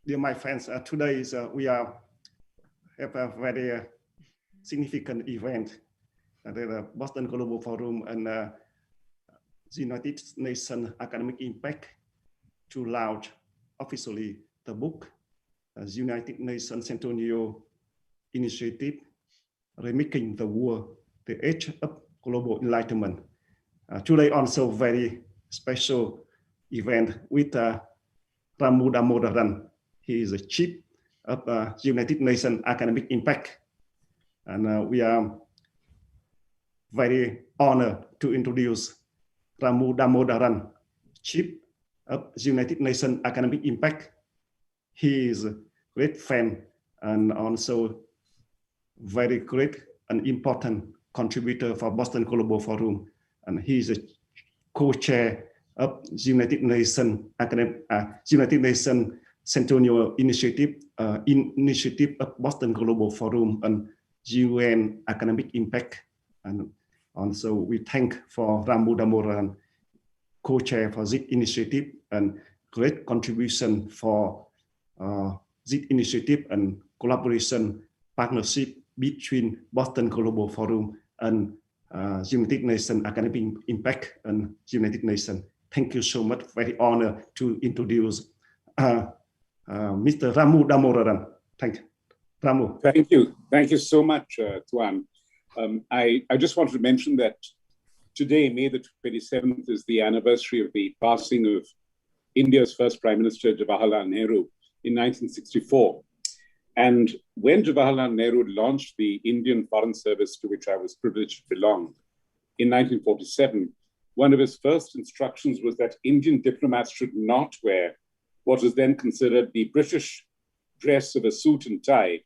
Dear my friends, today we have a very significant event at the Boston Global Forum and the United Nations Academic Impact to launch officially the book, United Nations Centennial Initiative, Remaking the World, the Age of Global Enlightenment. Today also very special event with Ramu Damodaran. He is the chief of United Nations Academic Impact. And we are very honored to introduce Ramu Damodaran, chief of United Nations Academic Impact. He is a great fan and also very great and important contributor for Boston Global Forum. And he is a co-chair of United Nations Centennial Initiative, initiative of Boston Global Forum and UN Academic Impact. And also we thank for Ramu Damodaran, co-chair for this initiative and great contribution for this initiative and collaboration partnership between Boston Global Forum and United Nations Academic Impact and United Nations. Thank you so much. Very honored to introduce Mr. Ramu Damodaran. Thank you. Ramu. Thank you. Thank you so much, Tuan. I just wanted to mention that today, May the 27th, is the anniversary of the passing of India's first Prime Minister, Jawaharlal Nehru, in 1964. And when Jawaharlal Nehru launched the Indian Foreign Service, to which I was privileged to belong, in 1947, one of his first instructions was that Indian diplomats should not wear what was then considered the British dress of a suit and tie,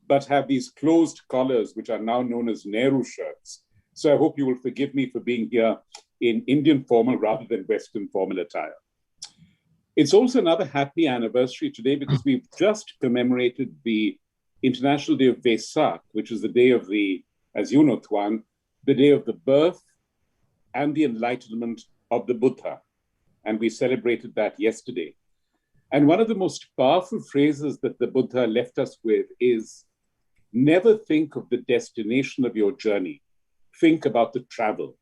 but have these closed collars, which are now known as Nehru shirts. So I hope you will forgive me for being here in Indian formal rather than Western formal attire. It's also another happy anniversary today because we've just commemorated the International Day of Vesak, which is the day of the, as you know, Tuan, the day of the birth and the enlightenment of the Buddha. And we celebrated that yesterday. And one of the most powerful phrases that the Buddha left us with is, never think of the destination of your journey. Think about the travel.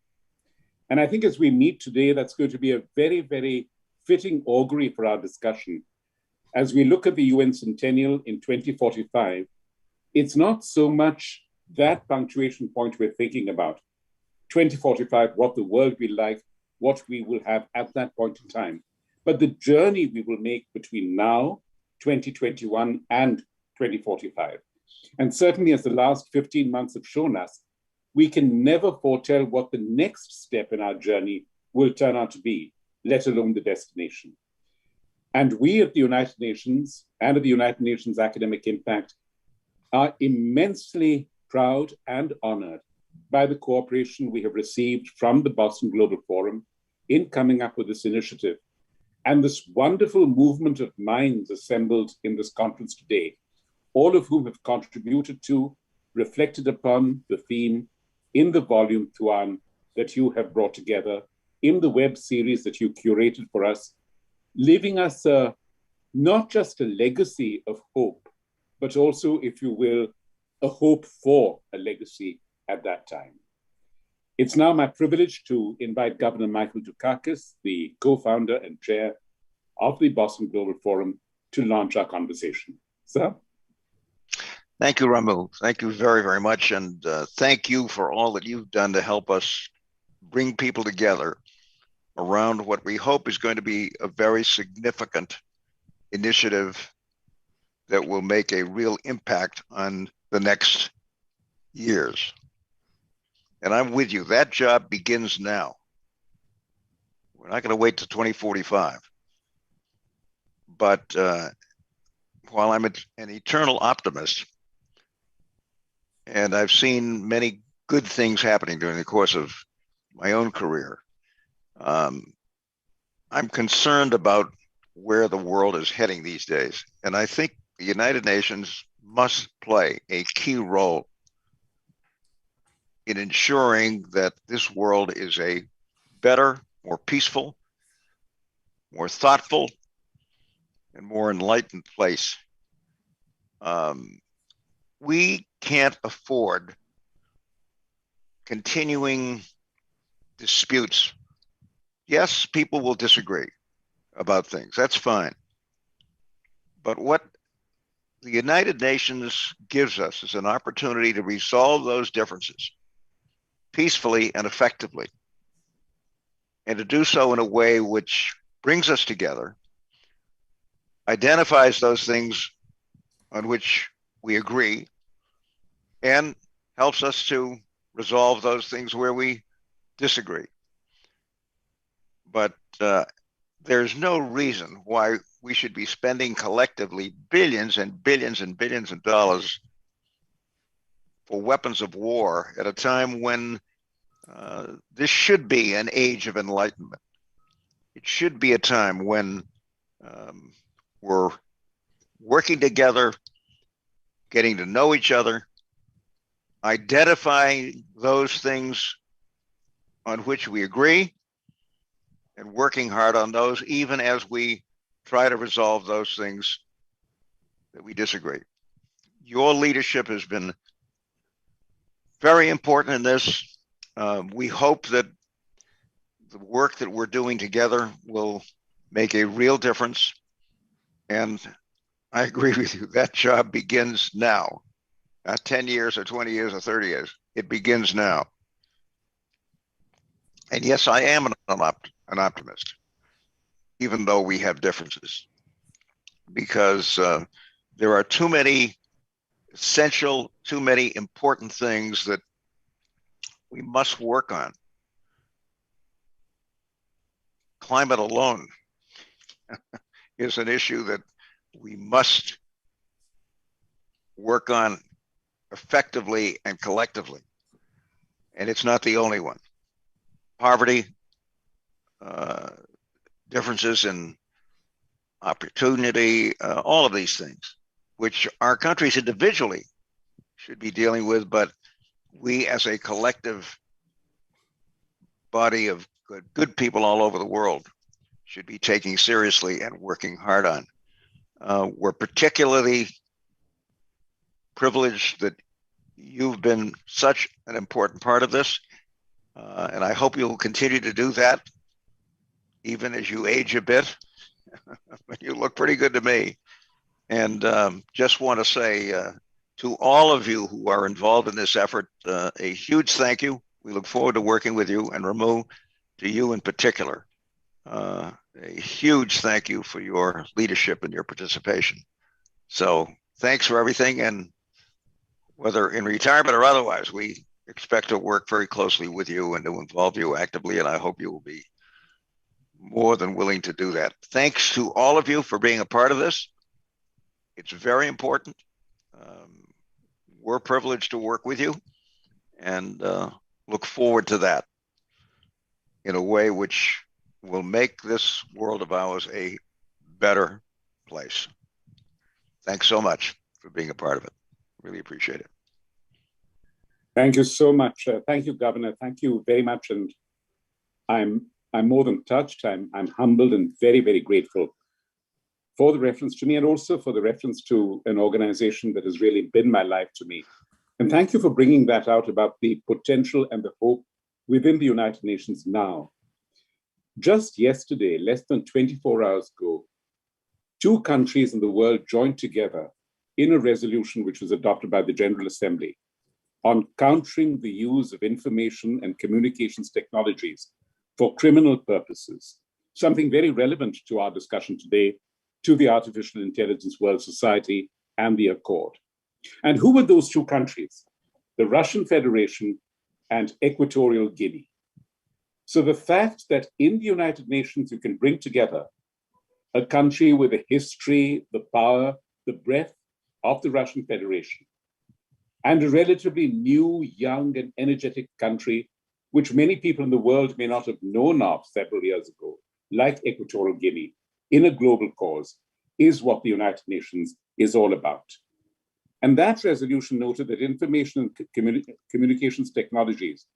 And I think as we meet today, that's going to be a very, very fitting augury for our discussion. As we look at the UN Centennial in 2045, it's not so much that punctuation point we're thinking about. 2045, what the world will be like, what we will have at that point in time, but the journey we will make between now, 2021, and 2045. And certainly as the last 15 months have shown us, we can never foretell what the next step in our journey will turn out to be, let alone the destination. And we at the United Nations and at the United Nations Academic Impact are immensely proud and honored by the cooperation we have received from the Boston Global Forum in coming up with this initiative and this wonderful movement of minds assembled in this conference today, all of whom have contributed to, reflected upon the theme in the volume, Tuan, that you have brought together, in the web series that you curated for us, leaving us not just a legacy of hope, but also, if you will, a hope for a legacy at that time. It's now my privilege to invite Governor Michael Dukakis, the co-founder and chair of the Boston Global Forum, to launch our conversation. Sir? Thank you, Ramu. Thank you very, very much. And thank you for all that you've done to help us bring people together around what we hope is going to be a very significant initiative that will make a real impact on the next years. And I'm with you. That job begins now. We're not going to wait till 2045. But while I'm an eternal optimist, and I've seen many good things happening during the course of my own career, I'm concerned about where the world is heading these days. And I think the United Nations must play a key role in ensuring that this world is a better, more peaceful, more thoughtful, and more enlightened place. We can't afford continuing disputes. Yes, people will disagree about things. That's fine. But what the United Nations gives us is an opportunity to resolve those differences peacefully and effectively, and to do so in a way which brings us together, identifies those things on which we agree, and helps us to resolve those things where we disagree. But there's no reason why we should be spending collectively billions and billions and billions of dollars for weapons of war at a time when this should be an age of enlightenment. It should be a time when we're working together, getting to know each other, identifying those things on which we agree, and working hard on those, even as we try to resolve those things that we disagree. Your leadership has been very important in this. We hope that the work that we're doing together will make a real difference. And I agree with you, that job begins now. Not 10 years or 20 years or 30 years. It begins now. And yes, I am an optimist, even though we have differences, because there are too many essential, too many important things that we must work on. Climate alone is an issue that we must work on effectively and collectively. And it's not the only one. Poverty, differences in opportunity, all of these things, which our countries individually should be dealing with, but we as a collective body of good people all over the world should be taking seriously and working hard on. We're particularly privileged that you've been such an important part of this, and I hope you'll continue to do that, even as you age a bit. You look pretty good to me. And just want to say to all of you who are involved in this effort, a huge thank you. We look forward to working with you, and Ramu, to you in particular, a huge thank you for your leadership and your participation. So thanks for everything, and whether in retirement or otherwise, we expect to work very closely with you and to involve you actively, and I hope you will be more than willing to do that. Thanks to all of you for being a part of this. It's very important. We're privileged to work with you, and look forward to that in a way which will make this world of ours a better place. Thanks so much for being a part of it. Really appreciate it. Thank you so much. Thank you, Governor. Thank you very much. And I'm more than touched. I'm humbled and very, very grateful for the reference to me, and also for the reference to an organization that has really been my life to me. And thank you for bringing that out about the potential and the hope within the United Nations now. Just yesterday, less than 24 hours ago, 2 countries in the world joined together in a resolution which was adopted by the General Assembly on countering the use of information and communications technologies for criminal purposes, something very relevant to our discussion today, to the Artificial Intelligence World Society and the Accord. And who were those 2 countries? The Russian Federation and Equatorial Guinea. So the fact that in the United Nations you can bring together a country with a history, the power, the breadth of the Russian Federation, and a relatively new, young, and energetic country, which many people in the world may not have known of several years ago, like Equatorial Guinea, in a global cause, is what the United Nations is all about. And that resolution noted that information and communications technologies,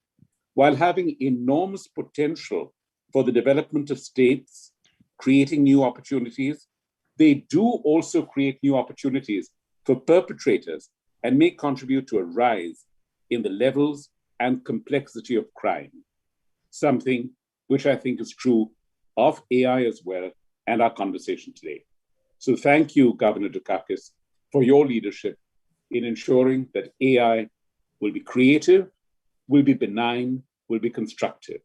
while having enormous potential for the development of states, creating new opportunities, they do also create new opportunities for perpetrators and may contribute to a rise in the levels and complexity of crime, something which I think is true of AI as well and our conversation today. So thank you, Governor Dukakis, for your leadership in ensuring that AI will be creative, will be benign, will be constructive.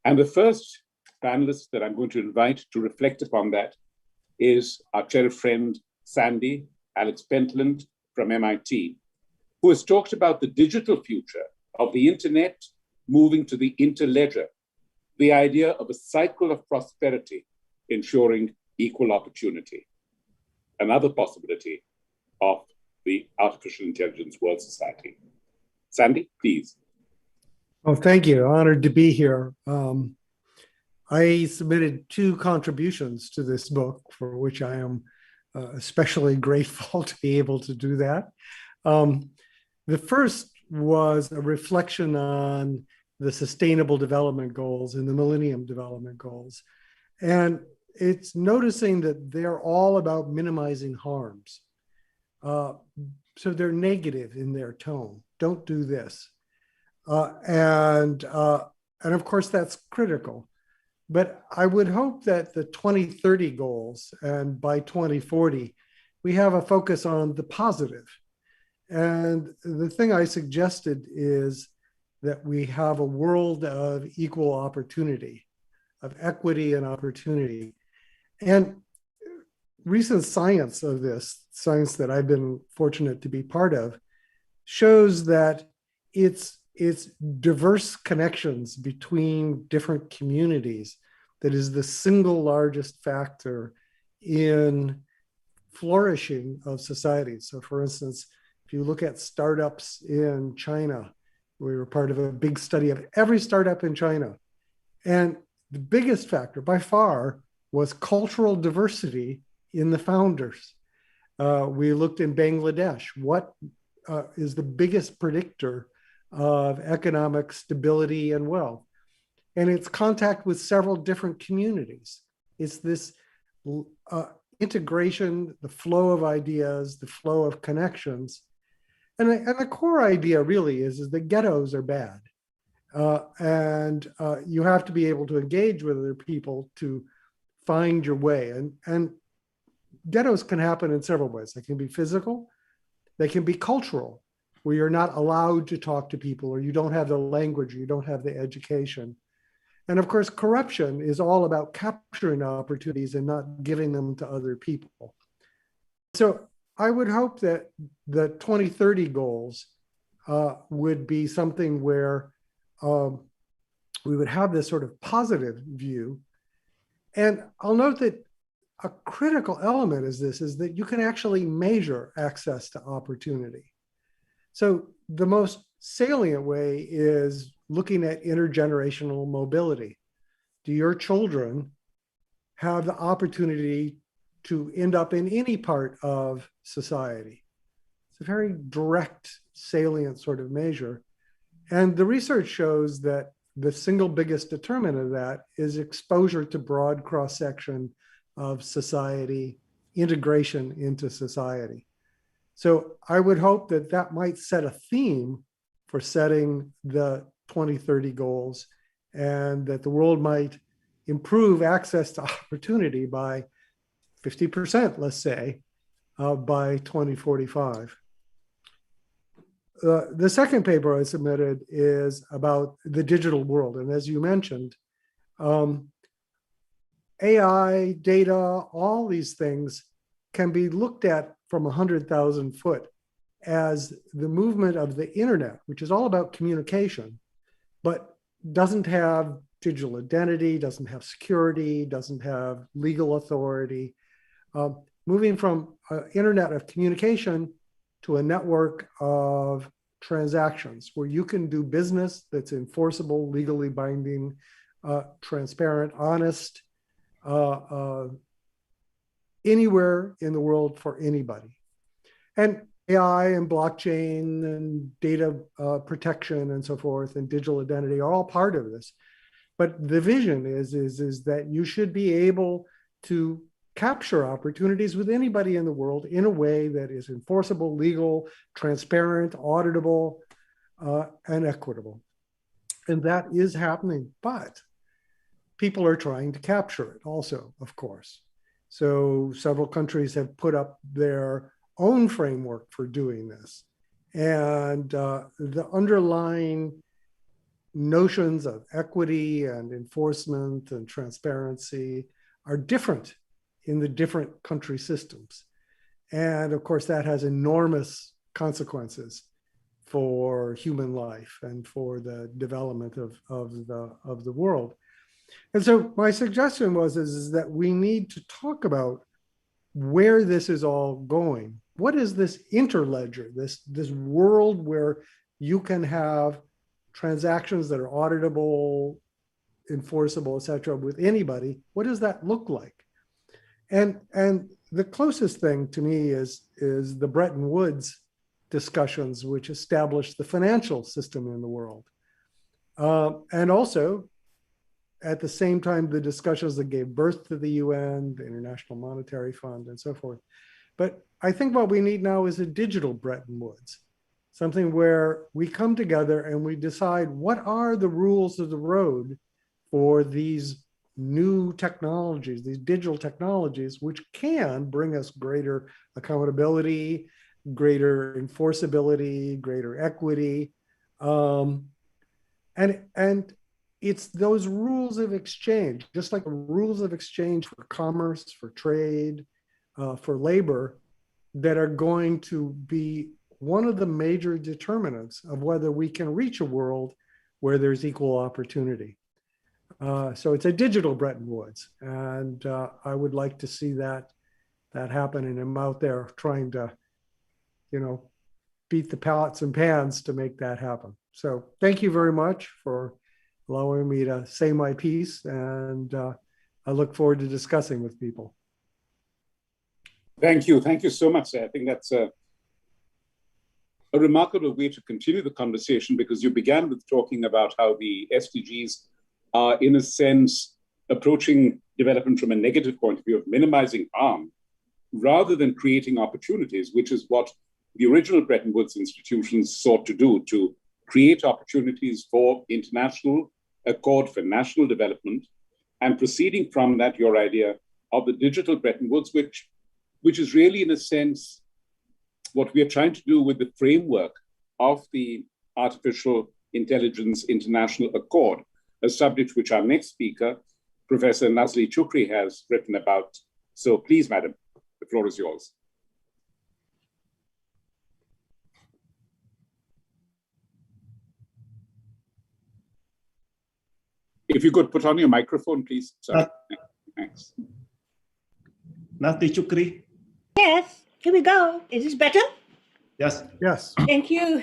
And the first panelist that I'm going to invite to reflect upon that is our cherished friend, Sandy, Alex Pentland from MIT, who has talked about the digital future of the internet moving to the interledger, the idea of a cycle of prosperity, ensuring equal opportunity, another possibility of the artificial intelligence world society. Sandy, please. Oh, thank you. Honored to be here. I submitted 2 contributions to this book, for which I am especially grateful to be able to do that. The first was a reflection on the Sustainable Development Goals and the Millennium Development Goals. And it's noticing that they're all about minimizing harms. So they're negative in their tone. Don't do this. And of course, that's critical. But I would hope that the 2030 goals and by 2040, we have a focus on the positive. And the thing I suggested is that we have a world of equal opportunity, of equity and opportunity. And recent science of this, science that I've been fortunate to be part of, shows that it's diverse connections between different communities that is the single largest factor in flourishing of society. So for instance, if you look at startups in China, we were part of a big study of every startup in China. And the biggest factor by far was cultural diversity in the founders. We looked in Bangladesh. What is the biggest predictor of economic stability and wealth? And it's contact with several different communities. It's this integration, the flow of ideas, the flow of connections. And the core idea really is that ghettos are bad. And you have to be able to engage with other people to find your way. And ghettos can happen in several ways. They can be physical, they can be cultural, where you're not allowed to talk to people, or you don't have the language, or you don't have the education. And of course, corruption is all about capturing opportunities and not giving them to other people. So I would hope that the 2030 goals would be something where we would have this sort of positive view. And I'll note that a critical element is that you can actually measure access to opportunity. So the most salient way is looking at intergenerational mobility. Do your children have the opportunity to end up in any part of society? It's a very direct, salient sort of measure. And the research shows that the single biggest determinant of that is exposure to broad cross-section of society, integration into society. So I would hope that that might set a theme for setting the 2030 goals, and that the world might improve access to opportunity by 50%, let's say, by 2045. The second paper I submitted is about the digital world. And as you mentioned, AI, data, all these things can be looked at from 100,000 foot as the movement of the internet, which is all about communication, but doesn't have digital identity, doesn't have security, doesn't have legal authority. Moving from an internet of communication to a network of transactions where you can do business that's enforceable, legally binding, transparent, honest, anywhere in the world for anybody. And AI and blockchain and data protection and so forth and digital identity are all part of this. But the vision is that you should be able to capture opportunities with anybody in the world in a way that is enforceable, legal, transparent, auditable, and equitable. And that is happening, but people are trying to capture it also, of course. So several countries have put up their own framework for doing this. And the underlying notions of equity and enforcement and transparency are different in the different country systems. And of course, that has enormous consequences for human life and for the development of the world. And so my suggestion is that we need to talk about where this is all going. What is this interledger, this world where you can have transactions that are auditable, enforceable, et cetera, with anybody? What does that look like? And the closest thing to me is the Bretton Woods discussions, which established the financial system in the world. And also, at the same time, the discussions that gave birth to the UN, the International Monetary Fund, and so forth. But I think what we need now is a digital Bretton Woods, something where we come together and we decide what are the rules of the road for these new technologies, these digital technologies, which can bring us greater accountability, greater enforceability, greater equity. And it's those rules of exchange, just like the rules of exchange for commerce, for trade, for labor, that are going to be one of the major determinants of whether we can reach a world where there's equal opportunity. So it's a digital Bretton Woods, and I would like to see that happen. And I'm out there trying to, beat the pots and pans to make that happen. So thank you very much for allowing me to say my piece, and I look forward to discussing with people. Thank you. Thank you so much, sir. I think that's a remarkable way to continue the conversation, because you began with talking about how the SDGs are, in a sense, approaching development from a negative point of view of minimizing harm rather than creating opportunities, which is what the original Bretton Woods institutions sought to do, to create opportunities for international accord for national development, and proceeding from that, your idea of the digital Bretton Woods, which is really, in a sense, what we are trying to do with the framework of the Artificial Intelligence International Accord, a subject which our next speaker, Professor Nazli Choucri, has written about. So please, madam, the floor is yours. If you could put on your microphone, please. Sorry. Thanks. Nazli Choucri. Yes, here we go. Is this better? Yes. Yes. Thank you.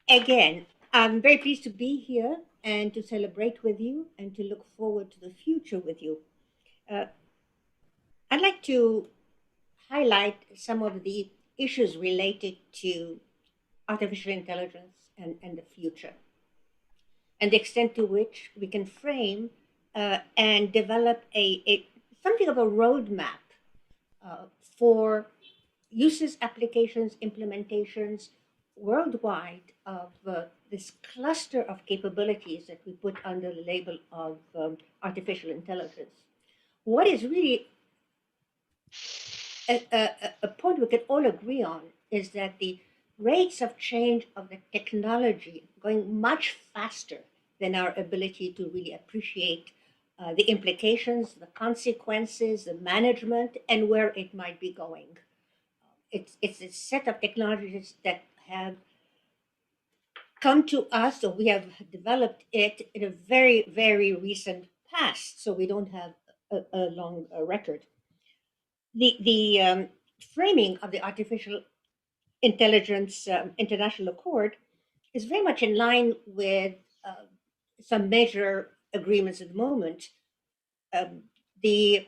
Again, I'm very pleased to be here and to celebrate with you and to look forward to the future with you. I'd like to highlight some of the issues related to artificial intelligence and the future, and the extent to which we can frame and develop something of a roadmap for uses, applications, implementations worldwide of this cluster of capabilities that we put under the label of artificial intelligence. What is really a point we can all agree on is that the rates of change of the technology going much faster than our ability to really appreciate the implications, the consequences, the management, and where it might be going. It's a set of technologies that have come to us, or we have developed it in a very, very recent past, so we don't have a long record. The framing of the Artificial Intelligence International Accord is very much in line with some major agreements at the moment. The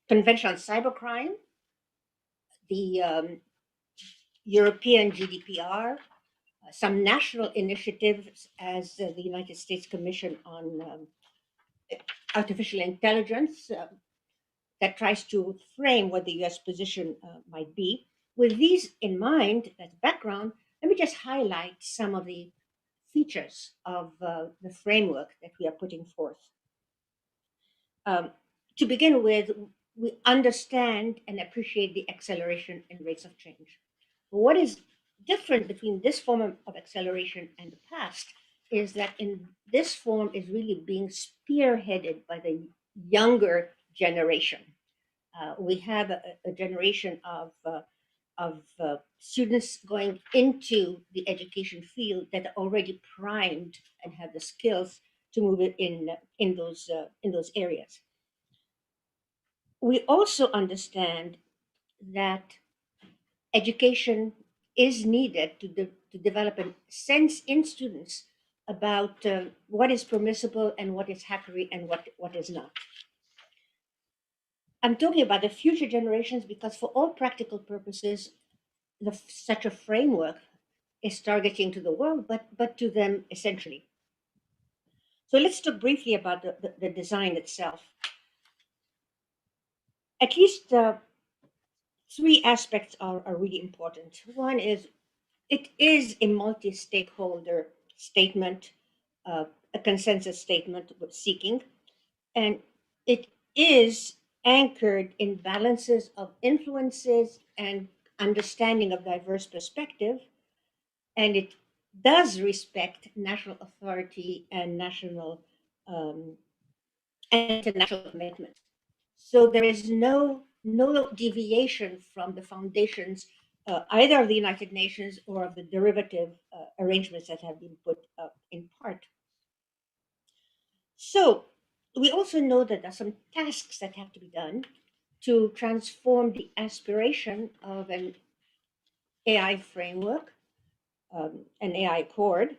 Convention on Cybercrime, the European GDPR, some national initiatives as the United States Commission on Artificial Intelligence, that tries to frame what the US position might be. With these in mind as background, let me just highlight some of the features of the framework that we are putting forth. To begin with, we understand and appreciate the acceleration and rates of change. What is different between this form of acceleration and the past is that in this form is really being spearheaded by the younger generation. We have a generation of students going into the education field that are already primed and have the skills to move it in those areas. We also understand that education is needed to develop a sense in students about what is permissible and what is hackery and what is not. I'm talking about the future generations because for all practical purposes, such a framework is targeting to the world, but to them essentially. So let's talk briefly about the design itself. At least three aspects are really important. One is it is a multi-stakeholder statement, a consensus statement we're seeking, and it is anchored in balances of influences and understanding of diverse perspective, and it does respect national authority and national and international commitments. So there is no deviation from the foundations either of the United Nations or of the derivative arrangements that have been put up in part. So we also know that there are some tasks that have to be done to transform the aspiration of an AI framework, an AI accord,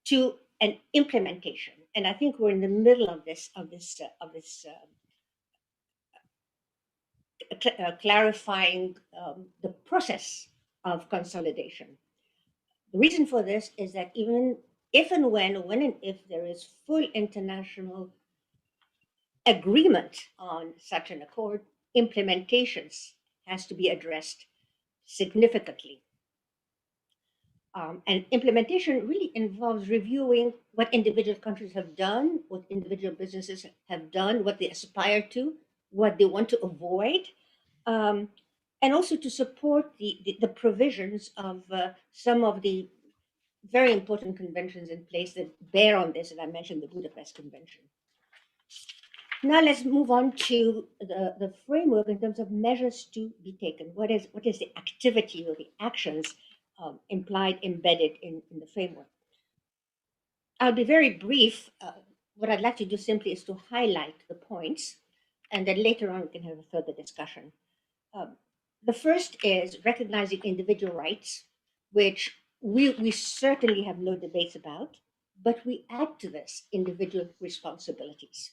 to an implementation. And I think we're in the middle of this clarifying the process of consolidation. The reason for this is that even if and when and if there is full international agreement on such an accord, implementations has to be addressed significantly. And implementation really involves reviewing what individual countries have done, what individual businesses have done, what they aspire to, what they want to avoid, and also to support the provisions of some of the very important conventions in place that bear on this, and I mentioned the Budapest Convention. Now let's move on to the framework in terms of measures to be taken. What is the activity or the actions implied, embedded in the framework? I'll be very brief. What I'd like to do simply is to highlight the points, and then later on we can have a further discussion. The first is recognizing individual rights, which we certainly have no debates about, but we add to this individual responsibilities.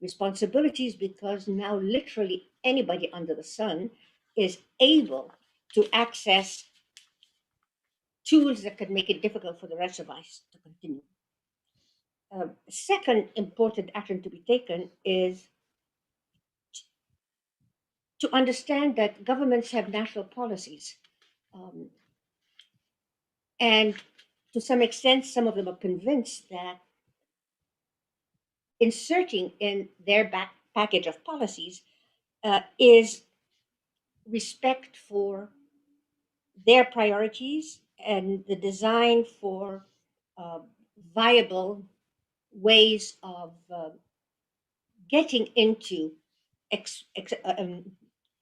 Responsibilities because now literally anybody under the sun is able to access tools that could make it difficult for the rest of us to continue. Second important action to be taken is to understand that governments have national policies. And to some extent, some of them are convinced that inserting in their package of policies is respect for their priorities and the design for viable ways of getting into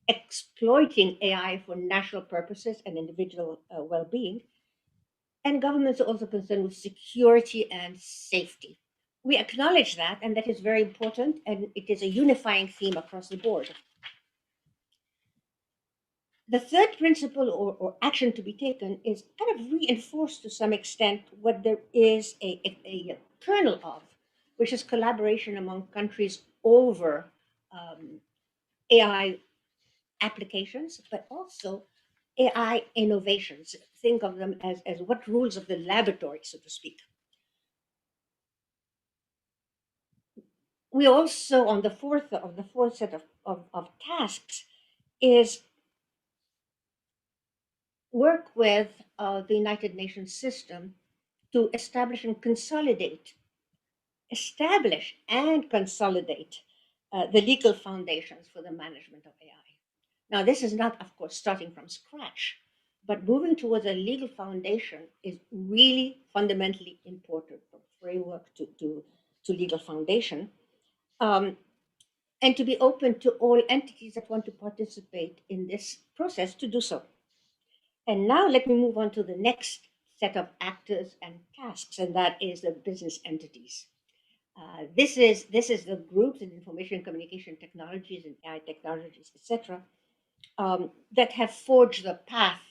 exploiting AI for national purposes and individual well-being. And governments are also concerned with security and safety. We acknowledge that, and that is very important, and it is a unifying theme across the board. The third principle or action to be taken is kind of reinforced to some extent what there is a kernel of, which is collaboration among countries over AI applications, but also AI innovations. Think of them as what rules of the laboratory, so to speak. we also, on the fourth set of tasks, is work with the United Nations system to establish and consolidate the legal foundations for the management of AI. Now, this is not, of course, starting from scratch, but moving towards a legal foundation is really fundamentally important, from framework to legal foundation, and to be open to all entities that want to participate in this process to do so. And now let me move on to the next set of actors and tasks, and that is the business entities. This is the groups in information and communication technologies and AI technologies, etc., that have forged the path,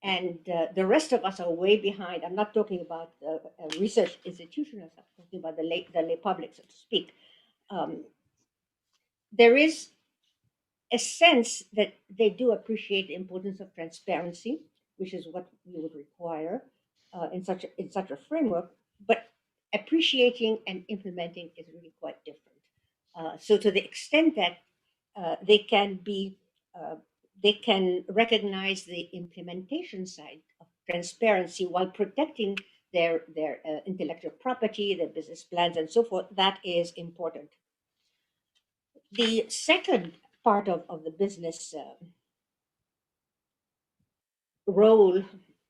and the rest of us are way behind. I'm not talking about research institutions. I'm talking about the lay public, so to speak. There is a sense that they do appreciate the importance of transparency, which is what we would require in such a framework, but appreciating and implementing is really quite different. So to the extent that they can recognize the implementation side of transparency while protecting their intellectual property, their business plans, and so forth, that is important. The second part of the business role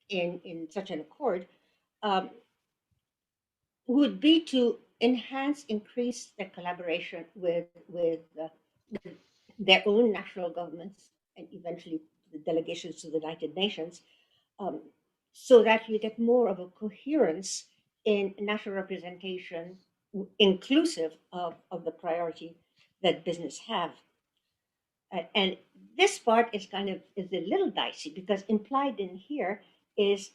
in such an accord would be to increase the collaboration with their own national governments and eventually the delegations to the United Nations, so that we get more of a coherence in national representation, inclusive of the priority that business have. And this part is a little dicey, because implied in here is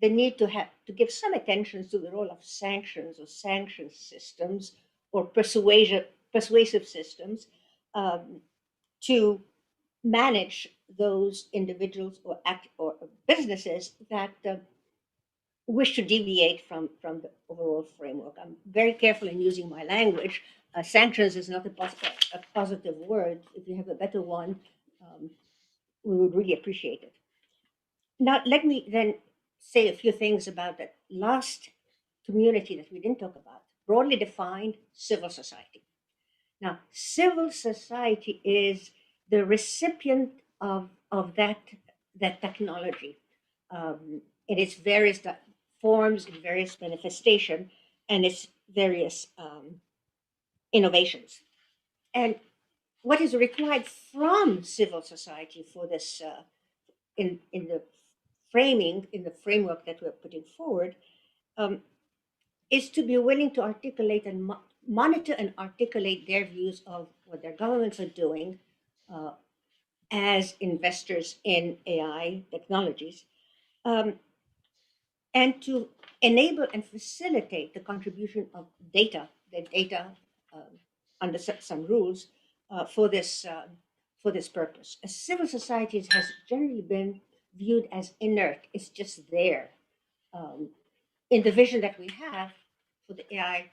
the need to give some attention to the role of sanctions or sanction systems or persuasive systems to manage those individuals or businesses that wish to deviate from the overall framework. I'm very careful in using my language. Sanctions is not a positive word. If you have a better one, we would really appreciate it. Now, let me then say a few things about that last community that we didn't talk about, broadly defined civil society. Now, civil society is the recipient of that technology in its various forms, in various manifestations, and its various innovations. And what is required from civil society for this in the framework that we're putting forward, is to be willing to articulate and monitor and articulate their views of what their governments are doing as investors in AI technologies, and to enable and facilitate the contribution of data under some rules for this purpose. A civil society has generally been viewed as inert. It's just there. In the vision that we have for the AI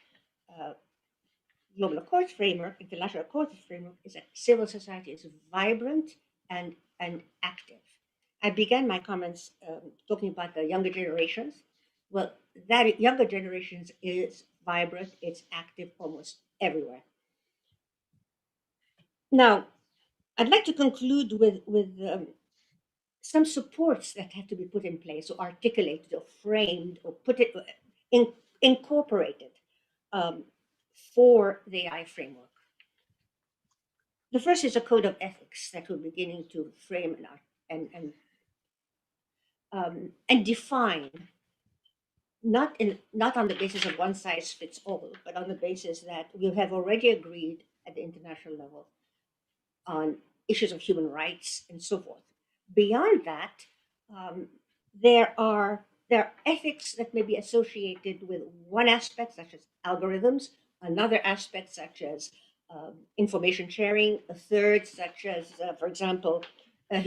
Global Accords framework, International Accords framework, is that civil society is vibrant and active. I began my comments talking about the younger generations. Well, that younger generations is vibrant, it's active almost everywhere. Now, I'd like to conclude with some supports that have to be put in place or articulated or framed or incorporated for the AI framework. The first is a code of ethics that we're beginning to frame and define, not on the basis of one size fits all, but on the basis that we have already agreed at the international level on issues of human rights and so forth. Beyond that, there are ethics that may be associated with one aspect, such as algorithms, another aspect, such as information sharing, a third, such as, for example, a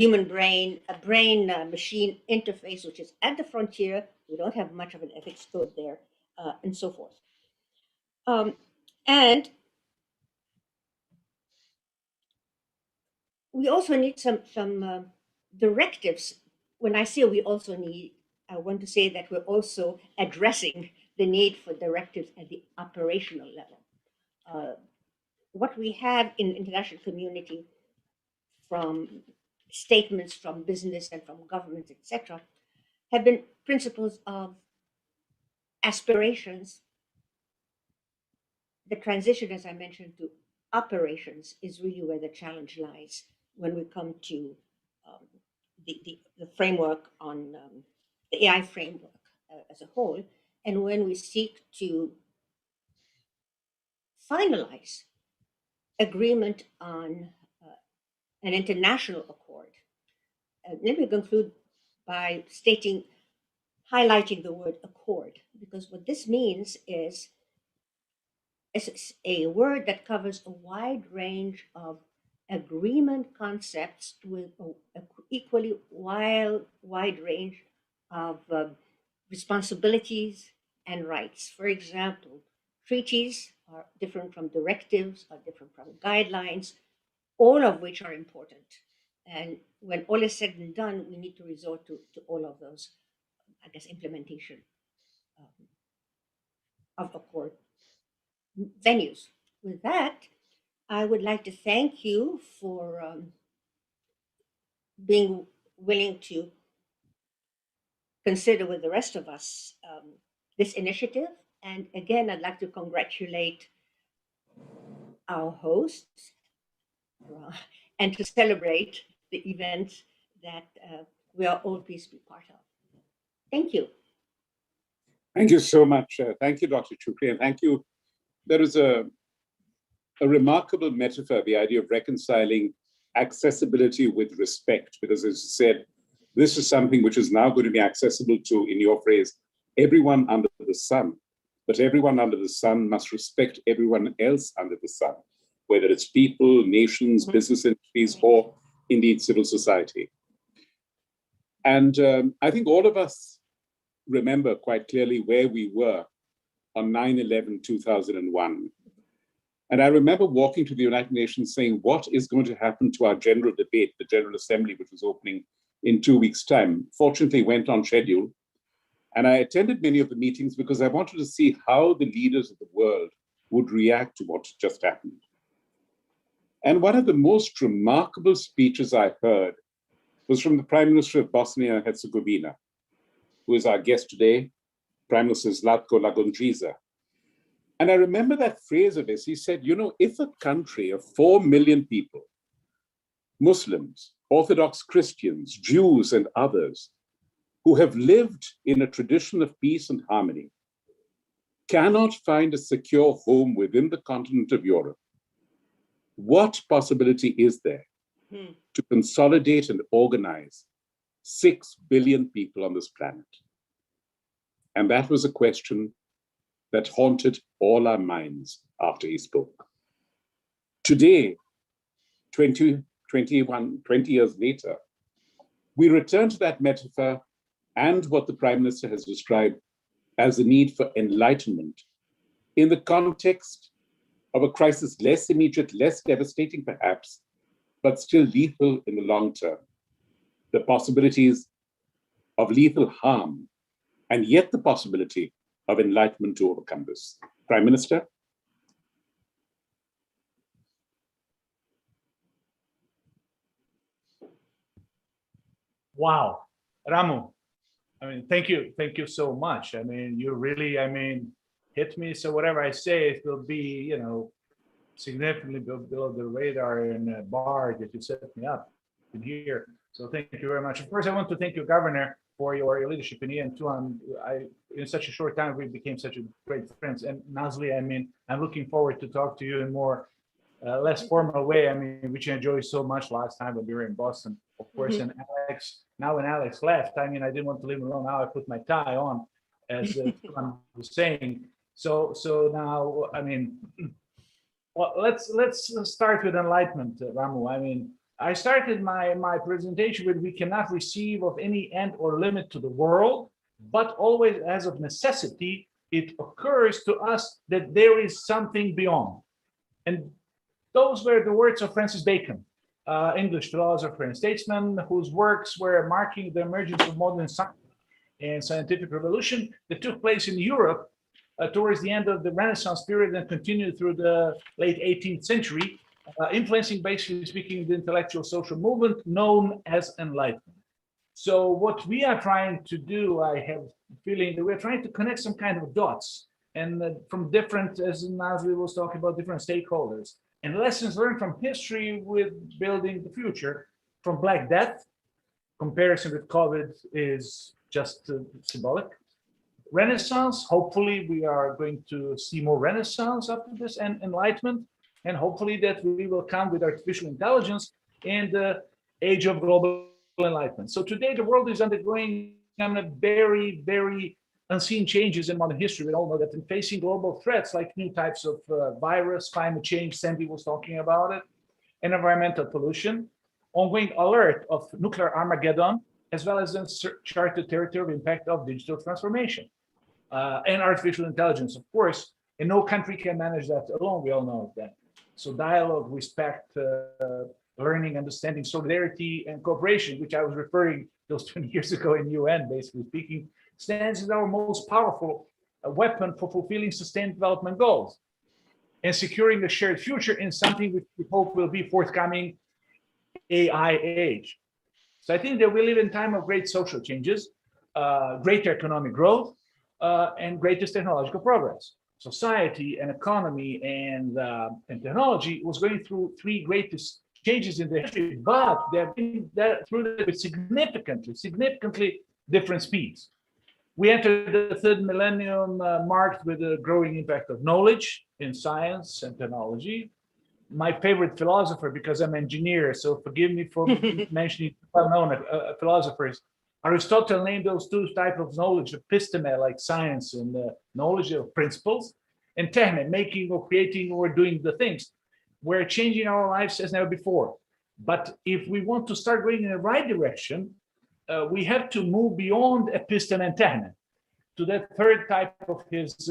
brain-machine interface, which is at the frontier. We don't have much of an ethics code there, and so forth. And we also need some directives. When I say we also need, I want to say that we're also addressing the need for directives at the operational level. What we have in the international community from statements from business and from governments, etc., have been principles of aspirations. The transition, as I mentioned, to operations is really where the challenge lies when we come to the framework on the AI framework as a whole, and when we seek to finalize agreement on an international accord. Let me conclude by highlighting the word accord, because what this means is it's a word that covers a wide range of agreement concepts with an equally wide range of responsibilities and rights. For example, treaties are different from directives, are different from guidelines, all of which are important. And when all is said and done, we need to resort to all of those, I guess, implementation of accord venues. With that, I would like to thank you for being willing to consider with the rest of us this initiative. And again, I'd like to congratulate our hosts and to celebrate the event that we are all pleased to be part of. Thank you. Thank you so much. Thank you, Dr. Choucri, and thank you. There is a remarkable metaphor, the idea of reconciling accessibility with respect, because as you said, this is something which is now going to be accessible to, in your phrase, everyone under the sun. But everyone under the sun must respect everyone else under the sun, whether it's people, nations, business entities, or indeed civil society. And I think all of us remember quite clearly where we were on 9/11/2001. And I remember walking to the United Nations saying, what is going to happen to our general debate, the General Assembly, which was opening in 2 weeks' time? Fortunately, went on schedule. And I attended many of the meetings because I wanted to see how the leaders of the world would react to what just happened. And one of the most remarkable speeches I heard was from the Prime Minister of Bosnia-Herzegovina, who is our guest today, Prime Minister Zlatko Lagumdzija. And I remember that phrase of his. He said, you know, if a country of 4 million people, Muslims, Orthodox Christians, Jews, and others, who have lived in a tradition of peace and harmony, cannot find a secure home within the continent of Europe, what possibility is there to consolidate and organize 6 billion people on this planet? And that was a question that haunted all our minds after he spoke. Today, 20 years later, we return to that metaphor and what the Prime Minister has described as the need for enlightenment in the context of a crisis less immediate, less devastating perhaps, but still lethal in the long term. The possibilities of lethal harm, and yet the possibility of enlightenment to overcome this. Prime Minister? Wow, Ramu, I mean, thank you so much. I mean, you really, hit me. So whatever I say, it will be, significantly below the radar and bar that you set me up in here. So thank you very much. Of course, I want to thank you, Governor, for your leadership in here. And too, in such a short time, we became such a great friends. And Nazli, I'm looking forward to talk to you in more less formal way. Which I enjoyed so much last time when we were in Boston, of course. And Alex, now when Alex left, I didn't want to leave him alone. Now I put my tie on, as Tuan was saying. So now, well, let's start with enlightenment, Ramu. I started my presentation with we cannot receive of any end or limit to the world, but always as of necessity, it occurs to us that there is something beyond. And those were the words of Francis Bacon. English philosopher and statesman whose works were marking the emergence of modern science and scientific revolution that took place in Europe towards the end of the Renaissance period and continued through the late 18th century, influencing, basically speaking, the intellectual social movement known as Enlightenment. So what we are trying to do, I have a feeling that we're trying to connect some kind of dots and from different, as Nazli was talking about, different stakeholders, and lessons learned from history with building the future. From Black Death, comparison with COVID is just symbolic. Renaissance, hopefully we are going to see more Renaissance after this, and Enlightenment, and hopefully that we will come with artificial intelligence and the Age of Global Enlightenment. So today the world is undergoing very, very unseen changes in modern history. We all know that in facing global threats like new types of virus, climate change, Sandy was talking about it, and environmental pollution, ongoing alert of nuclear Armageddon, as well as uncharted territory of impact of digital transformation and artificial intelligence, of course, and no country can manage that alone. We all know that. So dialogue, respect, learning, understanding, solidarity, and cooperation, which I was referring those 20 years ago in UN, basically speaking, stands as our most powerful weapon for fulfilling sustained development goals and securing a shared future in something which we hope will be forthcoming AI age. So I think that we live in a time of great social changes, greater economic growth, and greatest technological progress. Society and economy and technology was going through three greatest changes in the history, but they've been through it with significantly different speeds. We entered the third millennium marked with a growing impact of knowledge in science and technology. My favorite philosopher, because I'm an engineer, so forgive me for mentioning well-known philosophers, Aristotle named those two types of knowledge, episteme, like science and knowledge of principles, and techne, making or creating or doing the things. We're changing our lives as never before. But if we want to start going in the right direction, we have to move beyond episteme and techne to that third type of his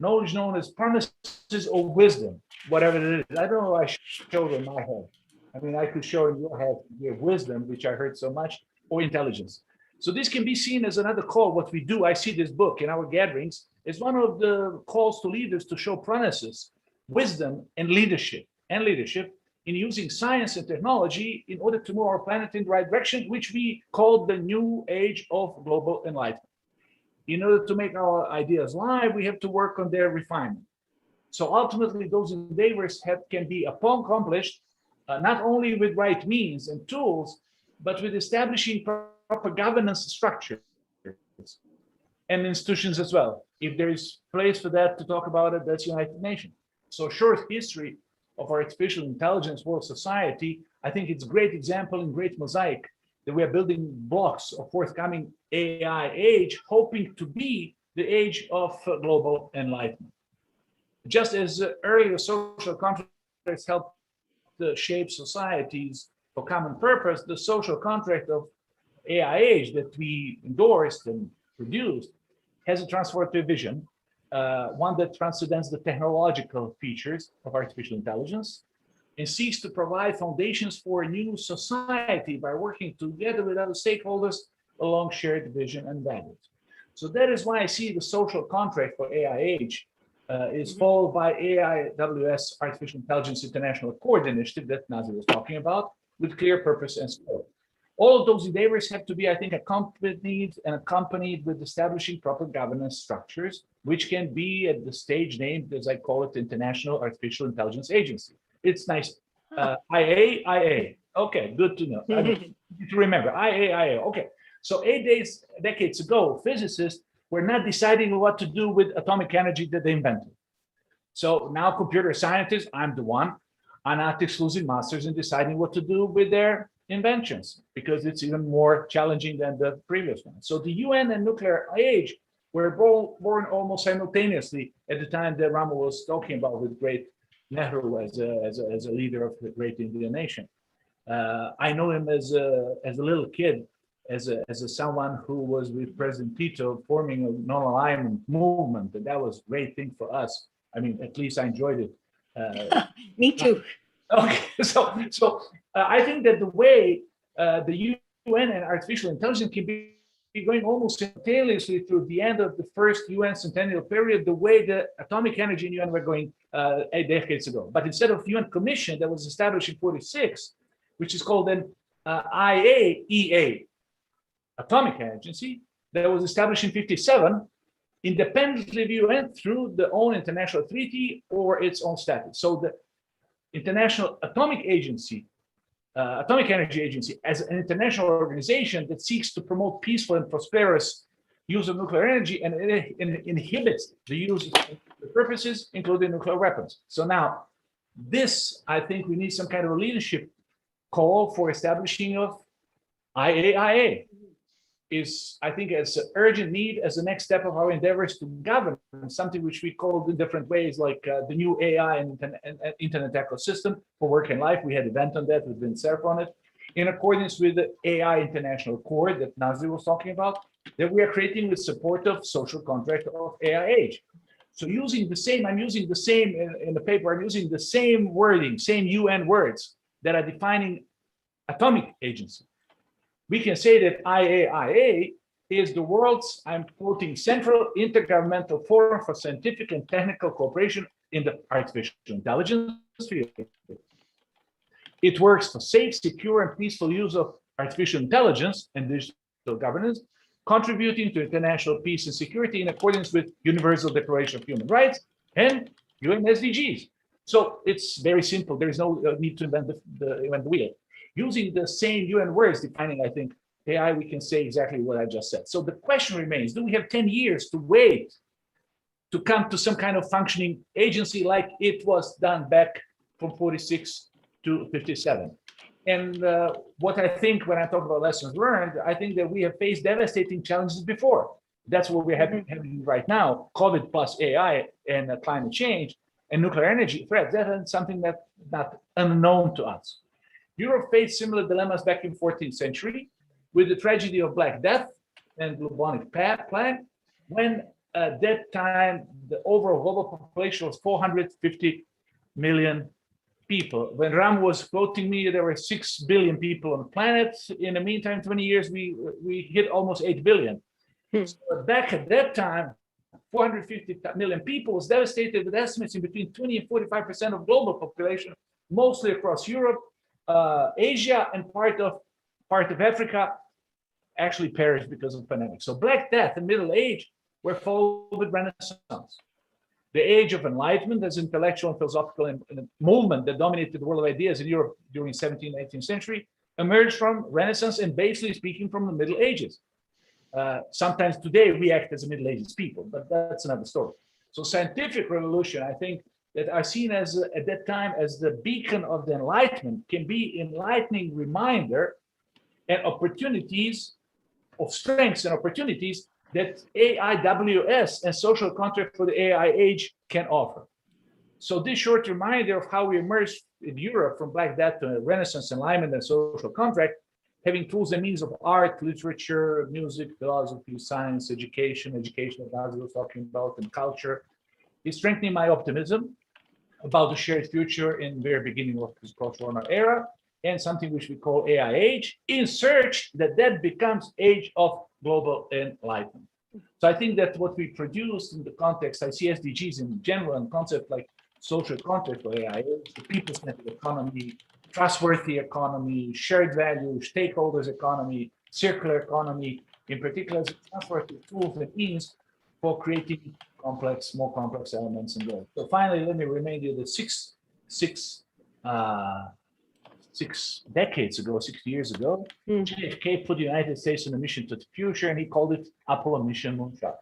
knowledge known as promises of wisdom, whatever it is. I don't know, I showed in my head. I mean, I could show in your head your wisdom, which I heard so much, or intelligence. So this can be seen as another call. What we do, I see this book in our gatherings, is one of the calls to leaders to show promises, wisdom, and leadership in using science and technology in order to move our planet in the right direction, which we call the new age of global enlightenment. In order to make our ideas live, we have to work on their refinement. So ultimately, those endeavors can be accomplished not only with right means and tools, but with establishing proper governance structures and institutions as well. If there is place for that to talk about it, that's United Nations. So short history of artificial intelligence world society, I think it's a great example and great mosaic that we are building blocks of forthcoming AI age, hoping to be the age of global enlightenment. Just as earlier social contracts helped shape societies for common purpose, the social contract of AI age that we endorsed and produced has a transformative vision, one that transcends the technological features of artificial intelligence and seeks to provide foundations for a new society by working together with other stakeholders along shared vision and values. So that is why I see the social contract for AI age is followed by AIWS, Artificial Intelligence International Accord Initiative that Nazli was talking about, with clear purpose and scope. All of those endeavors have to be, I think, accompanied with establishing proper governance structures, which can be at the stage named, as I call it, International Artificial Intelligence Agency. It's nice. IA. Okay, good to know. I mean, to remember, IA. Okay. So 8 decades ago, physicists were not deciding what to do with atomic energy that they invented. So now computer scientists, I'm the one, are not exclusive masters in deciding what to do with their inventions, because it's even more challenging than the previous one. So the UN and nuclear age were born almost simultaneously at the time that Ramu was talking about, with great Nehru as a leader of the great Indian nation. I know him as a little kid, as someone who was with President Tito forming a non-alignment movement, and that was a great thing for us. I mean, at least I enjoyed it. Me too. Okay, so I think that the way the UN and artificial intelligence can be going almost simultaneously through the end of the first UN centennial period, the way the atomic energy in UN were going 8 decades ago. But instead of UN Commission that was established in 46, which is called then IAEA, Atomic Agency, that was established in 57, independently of UN through the own international treaty or its own statute. So the International Atomic Agency, Atomic Energy Agency, as an international organization that seeks to promote peaceful and prosperous use of nuclear energy and inhibits the use of purposes, including nuclear weapons. So now, this, I think we need some kind of a leadership call for establishing of IAIA. Is, I think, as an urgent need as the next step of our endeavors to govern something which we call in different ways, like the new AI and internet ecosystem for work and life. We had an event on that with Vincerf on it, in accordance with the AI International Accord that Nazli was talking about, that we are creating with support of social contract of AI age. So using the same, I'm using the same in the paper, I'm using the same wording, same UN words that are defining atomic agency. We can say that IAIA is the world's, I'm quoting, central intergovernmental forum for scientific and technical cooperation in the artificial intelligence field. It works for safe, secure, and peaceful use of artificial intelligence and digital governance, contributing to international peace and security in accordance with Universal Declaration of Human Rights and UN SDGs. So it's very simple. There is no need to invent the wheel. Using the same UN words defining, I think, AI, we can say exactly what I just said. So the question remains, do we have 10 years to wait to come to some kind of functioning agency like it was done back from 46 to 57? And what I think when I talk about lessons learned, I think that we have faced devastating challenges before. That's what we're having right now, COVID plus AI and climate change and nuclear energy threats. That is something that's not unknown to us. Europe faced similar dilemmas back in 14th century with the tragedy of Black Death and bubonic plague, when at that time the overall global population was 450 million people. When Ramu was quoting me, there were 6 billion people on the planet. In the meantime, 20 years, we hit almost 8 billion. So back at that time, 450 million people was devastated with estimates in between 20 and 45% of global population, mostly across Europe, Asia, and part of Africa actually perished because of the pandemic. So Black Death and Middle Age were followed with Renaissance. The Age of Enlightenment, as intellectual and philosophical movement that dominated the world of ideas in Europe during 17th and 18th century, emerged from Renaissance and basically speaking from the Middle Ages. Sometimes today we act as a Middle Ages people, but that's another story. So scientific revolution, I think, that are seen as at that time as the beacon of the Enlightenment, can be enlightening reminder and opportunities of strengths and opportunities that AIWS and social contract for the AI age can offer. So this short reminder of how we emerged in Europe from Black Death to Renaissance, Enlightenment, and social contract, having tools and means of art, literature, music, philosophy, science, education that Nazli was talking about, and culture, is strengthening my optimism about the shared future in the very beginning of this post-corona era, and something which we call AI age, in search that becomes age of global enlightenment. So I think that what we produced in the context, I see SDGs in general and concepts like social contract for AI age, the people-centered economy, trustworthy economy, shared value, stakeholders economy, circular economy, in particular as trustworthy tools and means for creating more complex elements in there. So finally, let me remind you that six decades ago, 60 years ago, JFK put the United States on a mission to the future, and he called it Apollo Mission Moonshot.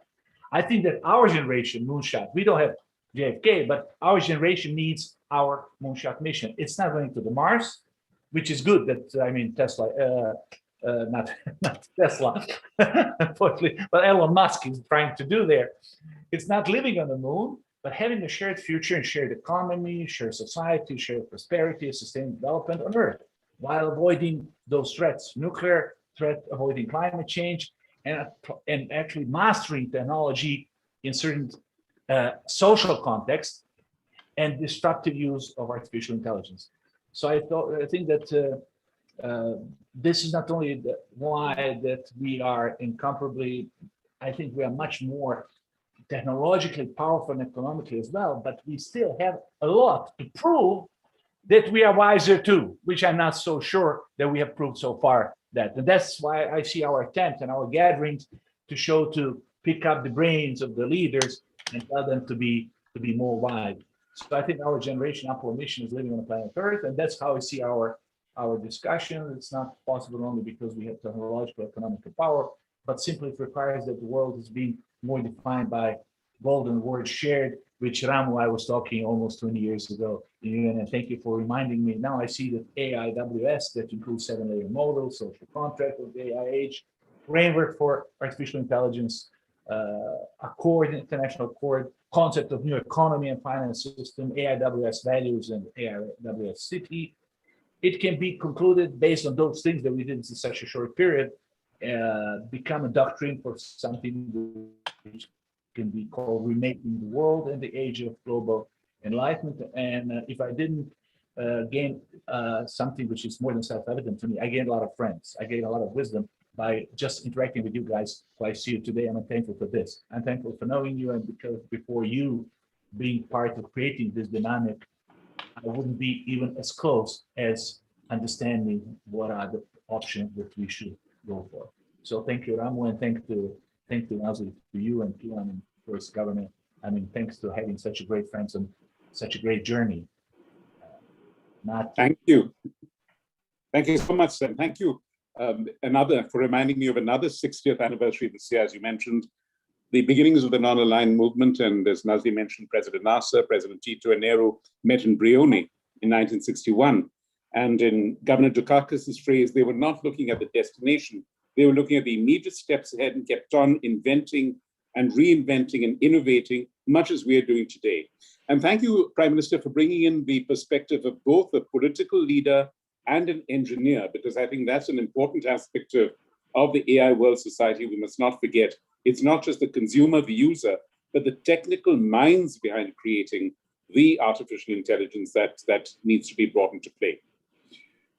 I think that our generation moonshot, we don't have JFK, but our generation needs our moonshot mission. It's not going to the Mars, which is good. That I mean, Tesla, not Tesla, unfortunately, but Elon Musk is trying to do there. It's not living on the moon, but having a shared future and shared economy, shared society, shared prosperity, sustained development on Earth, while avoiding those threats, nuclear threat, avoiding climate change, and actually mastering technology in certain social contexts and disruptive use of artificial intelligence. So I think that this is not only why that we are incomparably, I think we are much more technologically powerful and economically as well, but we still have a lot to prove that we are wiser too, which I'm not so sure that we have proved so far that. And that's why I see our attempt and our gatherings to show, to pick up the brains of the leaders and tell them to be more wise. So I think our generation, our mission is living on the planet Earth, and that's how I see our discussion. It's not possible only because we have technological, economical power, but simply it requires that the world is being more defined by golden words shared, which Ramu, I was talking almost 20 years ago. And thank you for reminding me. Now I see that AIWS, that includes 7-layer models, social contract of the AI age, framework for artificial intelligence, accord, international accord, concept of new economy and finance system, AIWS values and AIWS city. It can be concluded based on those things that we did in such a short period, become a doctrine for something which can be called Remaking the World in the Age of Global Enlightenment. And if I didn't gain something which is more than self-evident to me, I gained a lot of friends. I gained a lot of wisdom by just interacting with you guys who I see you today. I'm thankful for this. I'm thankful for knowing you, and because before you being part of creating this dynamic, I wouldn't be even as close as understanding what are the options that we should go for. So thank you, Ramu, and thank you, Nazli, to you and to first government. I mean, thanks to having such a great friends and such a great journey. Thank you. Thank you so much, Sam. Thank you. For reminding me of another 60th anniversary this year, as you mentioned, the beginnings of the non-aligned movement. And as Nazli mentioned, President Nasser, President Tito, and Nehru met in Brioni in 1961. And in Governor Dukakis' phrase, they were not looking at the destination. They were looking at the immediate steps ahead and kept on inventing and reinventing and innovating, much as we are doing today. And thank you, Prime Minister, for bringing in the perspective of both a political leader and an engineer, because I think that's an important aspect of the AI world society. We must not forget, it's not just the consumer, the user, but the technical minds behind creating the artificial intelligence that needs to be brought into play.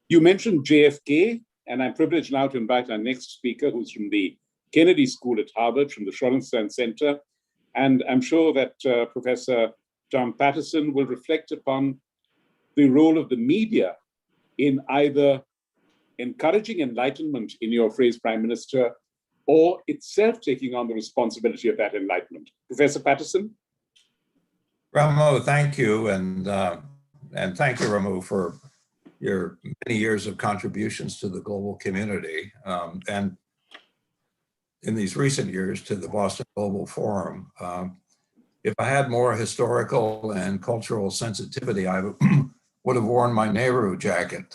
You mentioned JFK, and I'm privileged now to invite our next speaker, who's from the Kennedy School at Harvard, from the Schrodingerstein Center. And I'm sure that Professor Tom Patterson will reflect upon the role of the media in either encouraging enlightenment, in your phrase, Prime Minister, or itself taking on the responsibility of that enlightenment. Professor Patterson? Ramu, thank you. And thank you, Ramu, for your many years of contributions to the global community. And in these recent years to the Boston Global Forum. If I had more historical and cultural sensitivity, I would have worn my Nehru jacket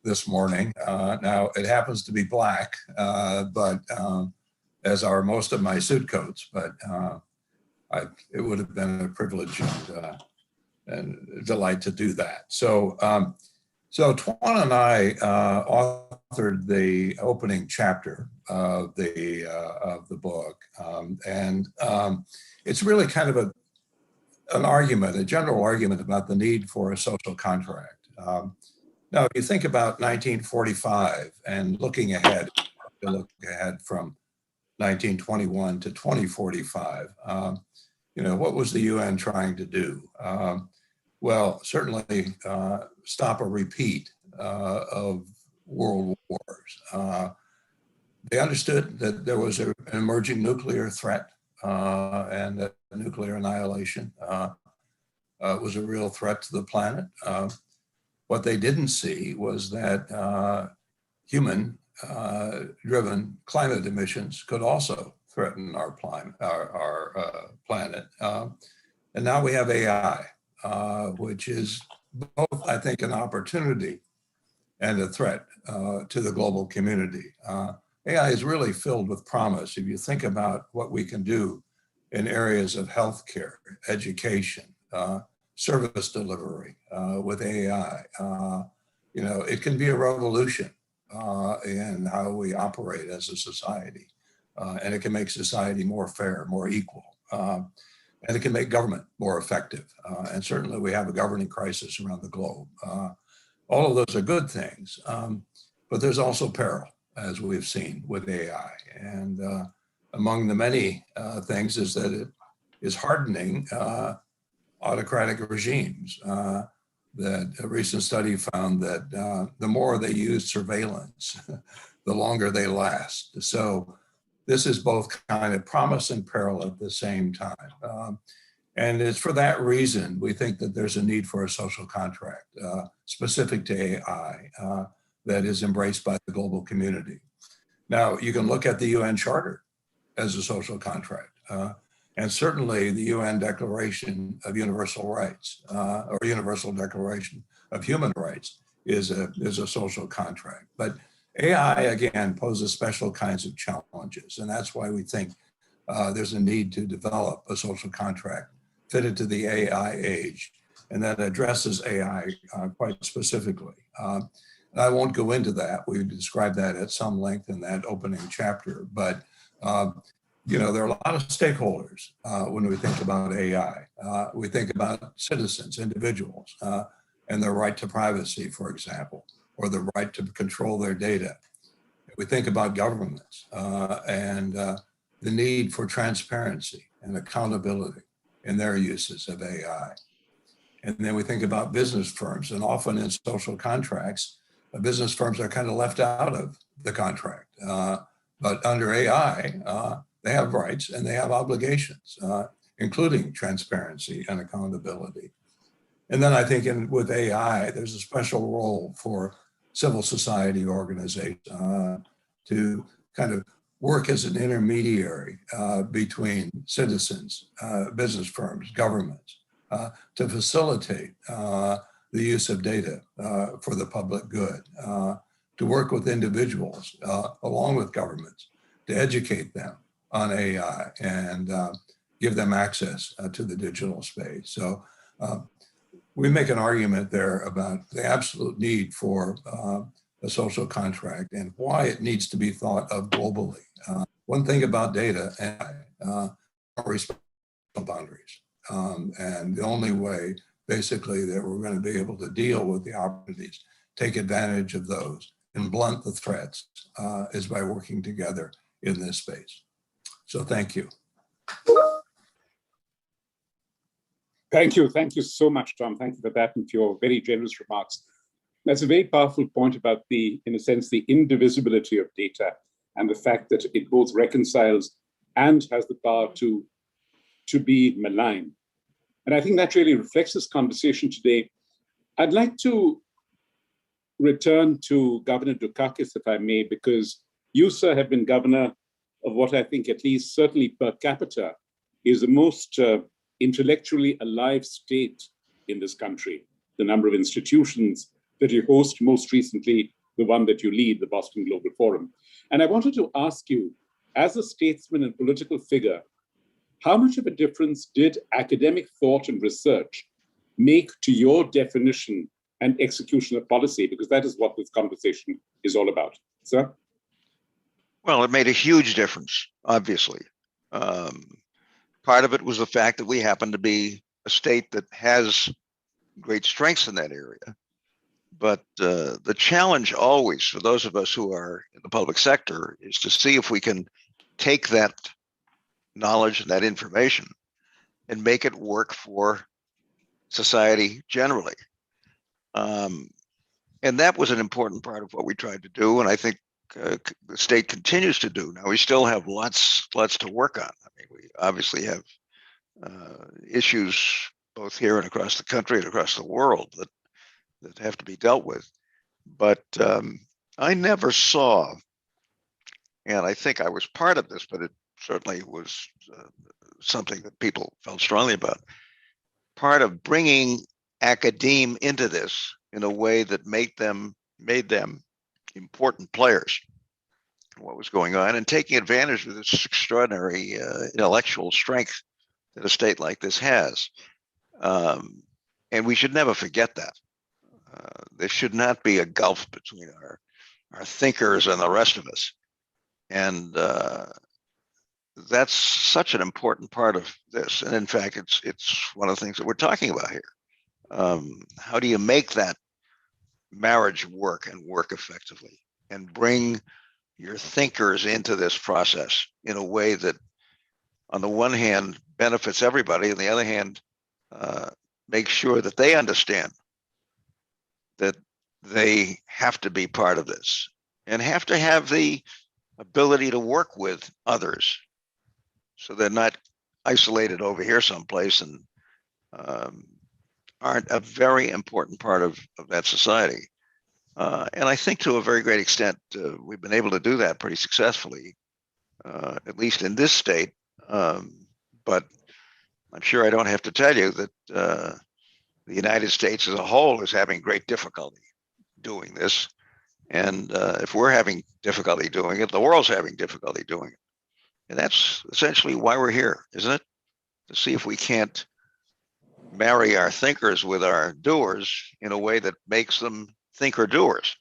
this morning. Now, it happens to be black, but as are most of my suit coats, but it would have been a privilege and a delight to do that. So Tuan and I authored the opening chapter of the book, and it's really kind of an argument, a general argument about the need for a social contract. Now, if you think about 1945 and looking ahead, from 1921 to 2045, what was the UN trying to do? Well, certainly stop a repeat of world wars. They understood that there was an emerging nuclear threat and that nuclear annihilation was a real threat to the planet. What they didn't see was that human-driven climate emissions could also threaten our planet. And now we have AI, which is both, I think, an opportunity and a threat to the global community. AI is really filled with promise. If you think about what we can do in areas of healthcare, education, service delivery with AI, it can be a revolution in how we operate as a society. And it can make society more fair, more equal. And it can make government more effective. And certainly we have a governing crisis around the globe. all of those are good things, but there's also peril, as we've seen with AI. And among the many things is that it is hardening autocratic regimes. That a recent study found that the more they use surveillance, the longer they last. So this is both kind of promise and peril at the same time. And it's for that reason we think that there's a need for a social contract specific to AI that is embraced by the global community. Now, you can look at the UN Charter as a social contract. And certainly the UN Declaration of Universal Rights or Universal Declaration of Human Rights is a social contract. But AI, again, poses special kinds of challenges. And that's why we think there's a need to develop a social contract fitted to the AI age and that addresses AI quite specifically. I won't go into that. We described that at some length in that opening chapter, but there are a lot of stakeholders when we think about AI. We think about citizens, individuals, and their right to privacy, for example, or the right to control their data. We think about governments and the need for transparency and accountability in their uses of AI. And then we think about business firms, and often in social contracts, business firms are kind of left out of the contract. But under AI, they have rights and they have obligations, including transparency and accountability. And then I think with AI, there's a special role for civil society organizations to kind of work as an intermediary between citizens, business firms, governments, to facilitate the use of data for the public good, to work with individuals along with governments, to educate them on AI and give them access to the digital space. So we make an argument there about the absolute need for a social contract and why it needs to be thought of globally. One thing about data and respect boundaries. And the only way basically that we're going to be able to deal with the opportunities, take advantage of those and blunt the threats is by working together in this space. So thank you. Thank you. Thank you so much, Tom. Thank you for that and for your very generous remarks. That's a very powerful point about in a sense, the indivisibility of data and the fact that it both reconciles and has the power to be malign. And I think that really reflects this conversation today. I'd like to return to Governor Dukakis, if I may, because you, sir, have been governor of what I think, at least certainly per capita, is the most intellectually alive state in this country. The number of institutions that you host, most recently, the one that you lead, the Boston Global Forum. And I wanted to ask you, as a statesman and political figure, how much of a difference did academic thought and research make to your definition and execution of policy? Because that is what this conversation is all about. Sir? Well, it made a huge difference, obviously. Part of it was the fact that we happen to be a state that has great strengths in that area. But the challenge always for those of us who are in the public sector is to see if we can take that knowledge and that information and make it work for society generally. And that was an important part of what we tried to do. And I think the state continues to do. Now, we still have lots to work on. I mean, we obviously have issues both here and across the country and across the world that have to be dealt with. But I never saw, and I think I was part of this, but it certainly was something that people felt strongly about, part of bringing academe into this in a way that made them important players in what was going on and taking advantage of this extraordinary intellectual strength that a state like this has. And we should never forget that. There should not be a gulf between our thinkers and the rest of us. And that's such an important part of this. And in fact, it's one of the things that we're talking about here. How do you make that marriage work and work effectively, and bring your thinkers into this process in a way that, on the one hand, benefits everybody, on the other hand, makes sure that they understand that they have to be part of this and have to have the ability to work with others, so they're not isolated over here someplace and aren't a very important part of that society. And I think to a very great extent, we've been able to do that pretty successfully, at least in this state. But I'm sure I don't have to tell you that the United States as a whole is having great difficulty doing this. And if we're having difficulty doing it, the world's having difficulty doing it. And that's essentially why we're here, isn't it? To see if we can't marry our thinkers with our doers in a way that makes them thinker-doers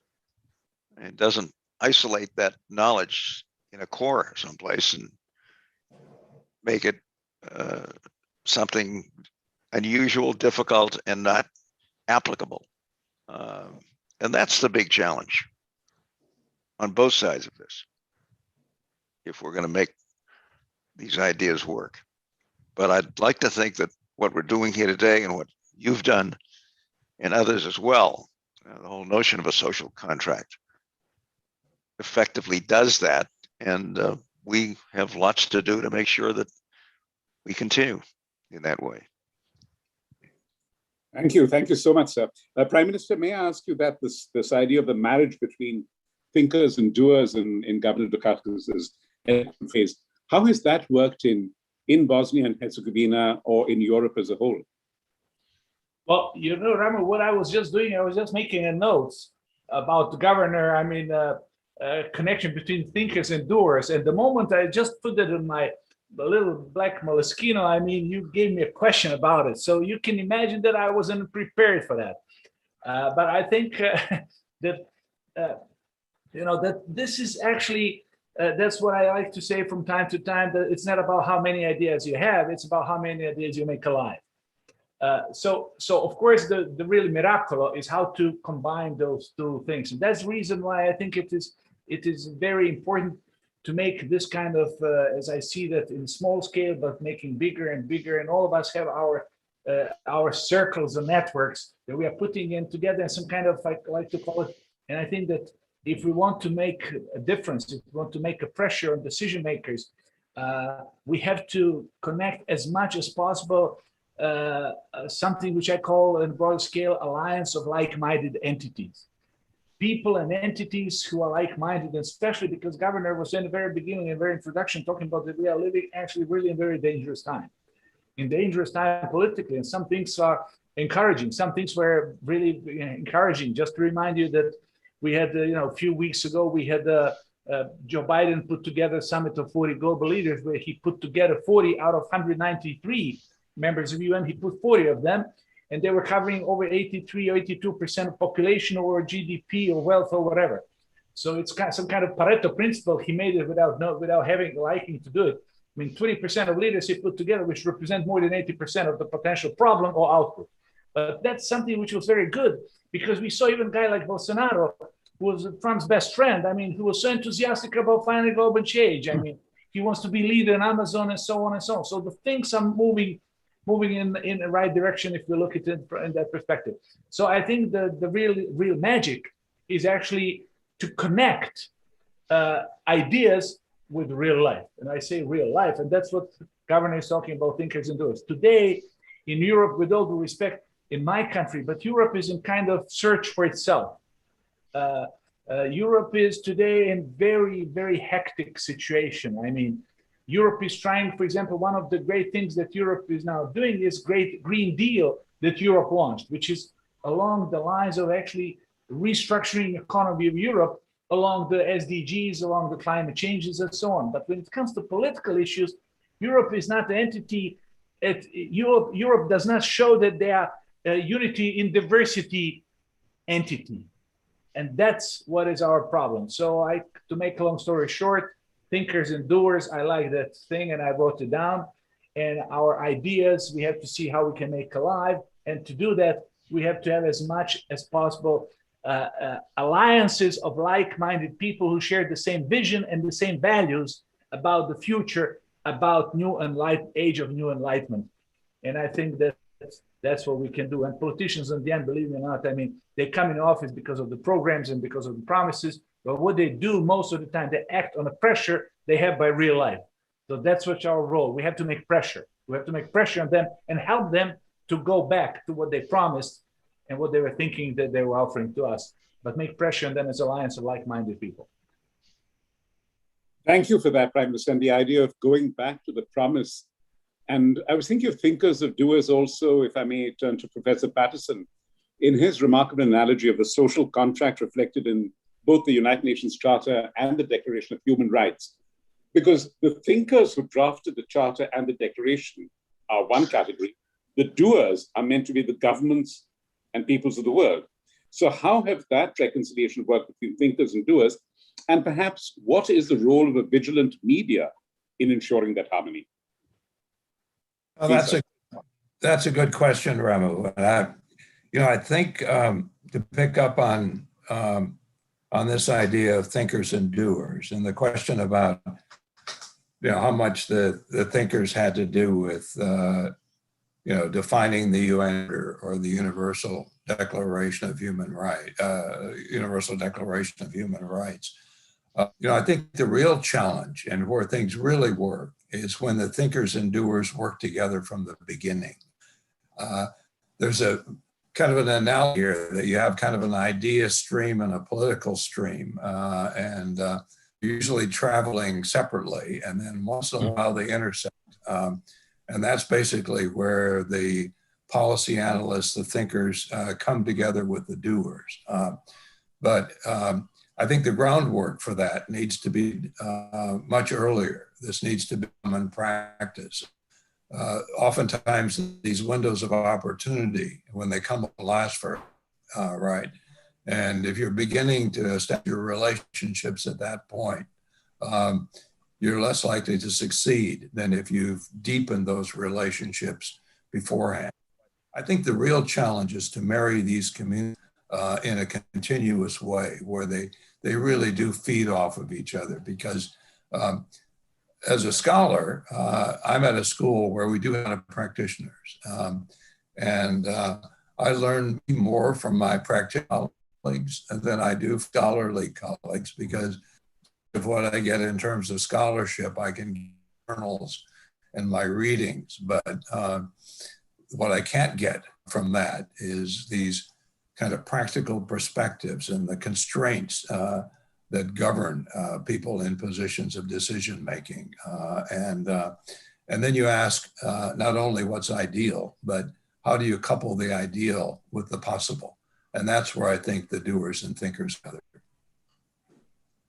and doesn't isolate that knowledge in a core someplace and make it something unusual, difficult, and not applicable. And that's the big challenge on both sides of this, if we're going to make these ideas work. But I'd like to think that what we're doing here today and what you've done and others as well, the whole notion of a social contract effectively does that. And we have lots to do to make sure that we continue in that way. Thank you. Thank you so much, sir. Prime Minister, may I ask you that this idea of the marriage between thinkers and doers in Governor Dukakis' phase, how has that worked in Bosnia and Herzegovina or in Europe as a whole? Well, you know, Ramu, what I was just doing, I was just making a note about the governor. I mean, connection between thinkers and doers. And the moment I just put it in my little black Moleschino, I mean, you gave me a question about it. So you can imagine that I wasn't prepared for that. But I think that, you know, that this is actually, that's what I like to say from time to time, that it's not about how many ideas you have, it's about how many ideas you make alive. So of course, the really miracle is how to combine those two things. And that's the reason why I think it is very important to make this kind of, as I see that in small scale, but making bigger and bigger, and all of us have our circles and networks that we are putting in together in some kind of, I like to call it. And I think that if we want to make a difference, if we want to make a pressure on decision makers, we have to connect as much as possible something which I call in broad scale alliance of like-minded entities. People and entities who are like-minded, especially because Governor was in the very beginning, in the very introduction, talking about that we are living actually really in very dangerous time. In dangerous time politically, and some things are encouraging. Some things were really encouraging. Just to remind you that we had, you know, a few weeks ago, we had Joe Biden put together a summit of 40 global leaders where he put together 40 out of 193 members of UN. He put 40 of them, and they were covering over 83 or 82% of population or GDP or wealth or whatever. So it's kind of some kind of Pareto principle. He made it without liking to do it. I mean, 20% of leaders he put together, which represent more than 80% of the potential problem or output. But that's something which was very good, because we saw even a guy like Bolsonaro, who was Trump's best friend. I mean, who was so enthusiastic about finding global change. I mean, he wants to be leader in Amazon and so on and so on. So the things are moving in the right direction if we look at it in that perspective. So I think the real magic is actually to connect ideas with real life. And I say real life, and that's what Governor is talking about, thinkers and doers. Today in Europe, with all due respect, in my country, but Europe is in kind of search for itself. Europe is today in very, very hectic situation. I mean, Europe is trying, for example, one of the great things that Europe is now doing is great Green Deal that Europe launched, which is along the lines of actually restructuring the economy of Europe along the SDGs, along the climate changes and so on. But when it comes to political issues, Europe is not the entity. Europe does not show that they are a unity in diversity entity. And that's what is our problem. So to make a long story short, thinkers and doers, I like that thing and I wrote it down. And our ideas, we have to see how we can make alive. And to do that, we have to have as much as possible alliances of like-minded people who share the same vision and the same values about the future, about age of new enlightenment. And I think that's what we can do. And politicians, in the end, believe it or not, I mean, they come in office because of the programs and because of the promises, but what they do most of the time, they act on the pressure they have by real life. So that's what's our role. We have to make pressure. We have to make pressure on them and help them to go back to what they promised and what they were thinking that they were offering to us, but make pressure on them as an alliance of like-minded people. Thank you for that, Prime Minister, and the idea of going back to the promise. And I was thinking of thinkers of doers also, if I may turn to Professor Patterson, in his remarkable analogy of the social contract reflected in both the United Nations Charter and the Declaration of Human Rights. Because the thinkers who drafted the Charter and the Declaration are one category. The doers are meant to be the governments and peoples of the world. So how have that reconciliation worked between thinkers and doers? And perhaps what is the role of a vigilant media in ensuring that harmony? Well, that's a good question, Ramu. I think to pick up on this idea of thinkers and doers, and the question about how much the thinkers had to do with defining the UN or the Universal Declaration of Human Rights. I think the real challenge and where things really work is when the thinkers and doers work together from the beginning. There's a kind of an analogy here that you have kind of an idea stream and a political stream, and usually traveling separately, and then once in a while they intersect. And that's basically where the policy analysts, the thinkers come together with the doers. But I think the groundwork for that needs to be much earlier. This needs to become in practice. Oftentimes these windows of opportunity, when they come, will last for, right? And if you're beginning to establish your relationships at that point, you're less likely to succeed than if you've deepened those relationships beforehand. I think the real challenge is to marry these communities in a continuous way where they really do feed off of each other, because as a scholar, I'm at a school where we do have practitioners. And I learn more from my practitioner colleagues than I do scholarly colleagues, because of what I get in terms of scholarship, I can get journals and my readings. But what I can't get from that is these kind of practical perspectives and the constraints that govern people in positions of decision making. And then you ask not only what's ideal, but how do you couple the ideal with the possible? And that's where I think the doers and thinkers gather.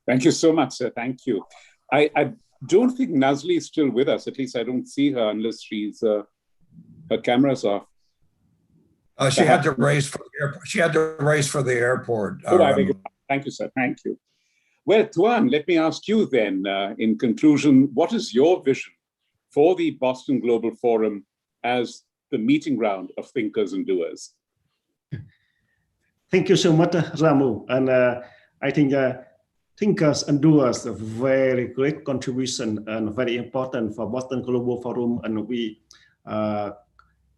Thank you so much, sir. Thank you. I don't think Nazli is still with us. At least I don't see her unless she's her camera's off. She had to race for the airport. She had to race for the airport. Thank you, sir. Thank you. Well, Tuan, let me ask you then, in conclusion, what is your vision for the Boston Global Forum as the meeting ground of thinkers and doers? Thank you so much, Ramu. And I think thinkers and doers are very great contribution and very important for Boston Global Forum. And we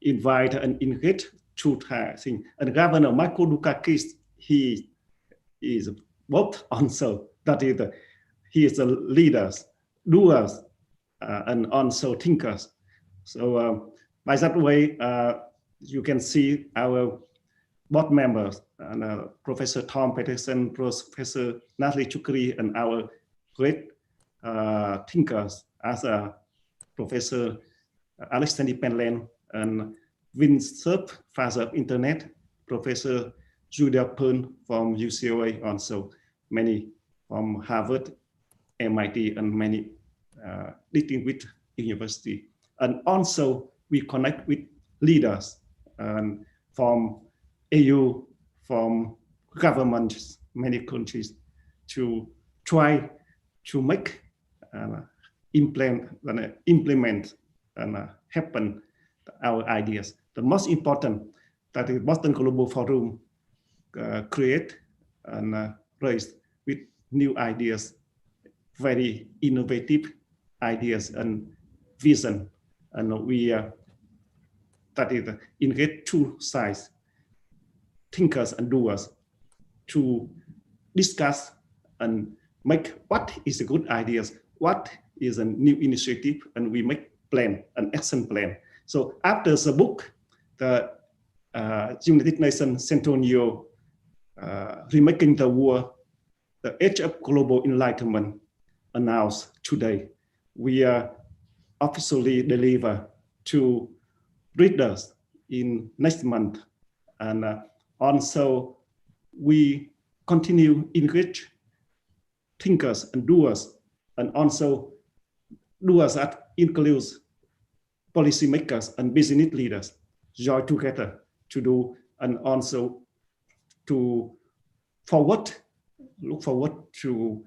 invite and engage Choucri and Governor Michael Dukakis. He is both also, that is, he is a leaders, doers, and also thinkers. So by that way, you can see our board members, and Professor Tom Peterson, Professor Nazli Choucri, and our great thinkers as Professor Alexander Pentland and Vincent, father of Internet, Professor Julia Pern from UCLA, also many from Harvard, MIT, and many distinguished university. And also we connect with leaders from EU, from governments, many countries, to try to make, implement and happen our ideas. The most important that the Boston Global Forum create and raised with new ideas, very innovative ideas and vision. And we studied engage two sides, thinkers and doers, to discuss and make what is a good ideas, what is a new initiative, and we make plan, an action plan. So after the book, the United Nations Centennial Remaking the War, the Age of Global Enlightenment announced today, we officially deliver to readers in next month. And also we continue engage thinkers and doers, and also doers that includes policymakers and business leaders join together to do, and also to look forward to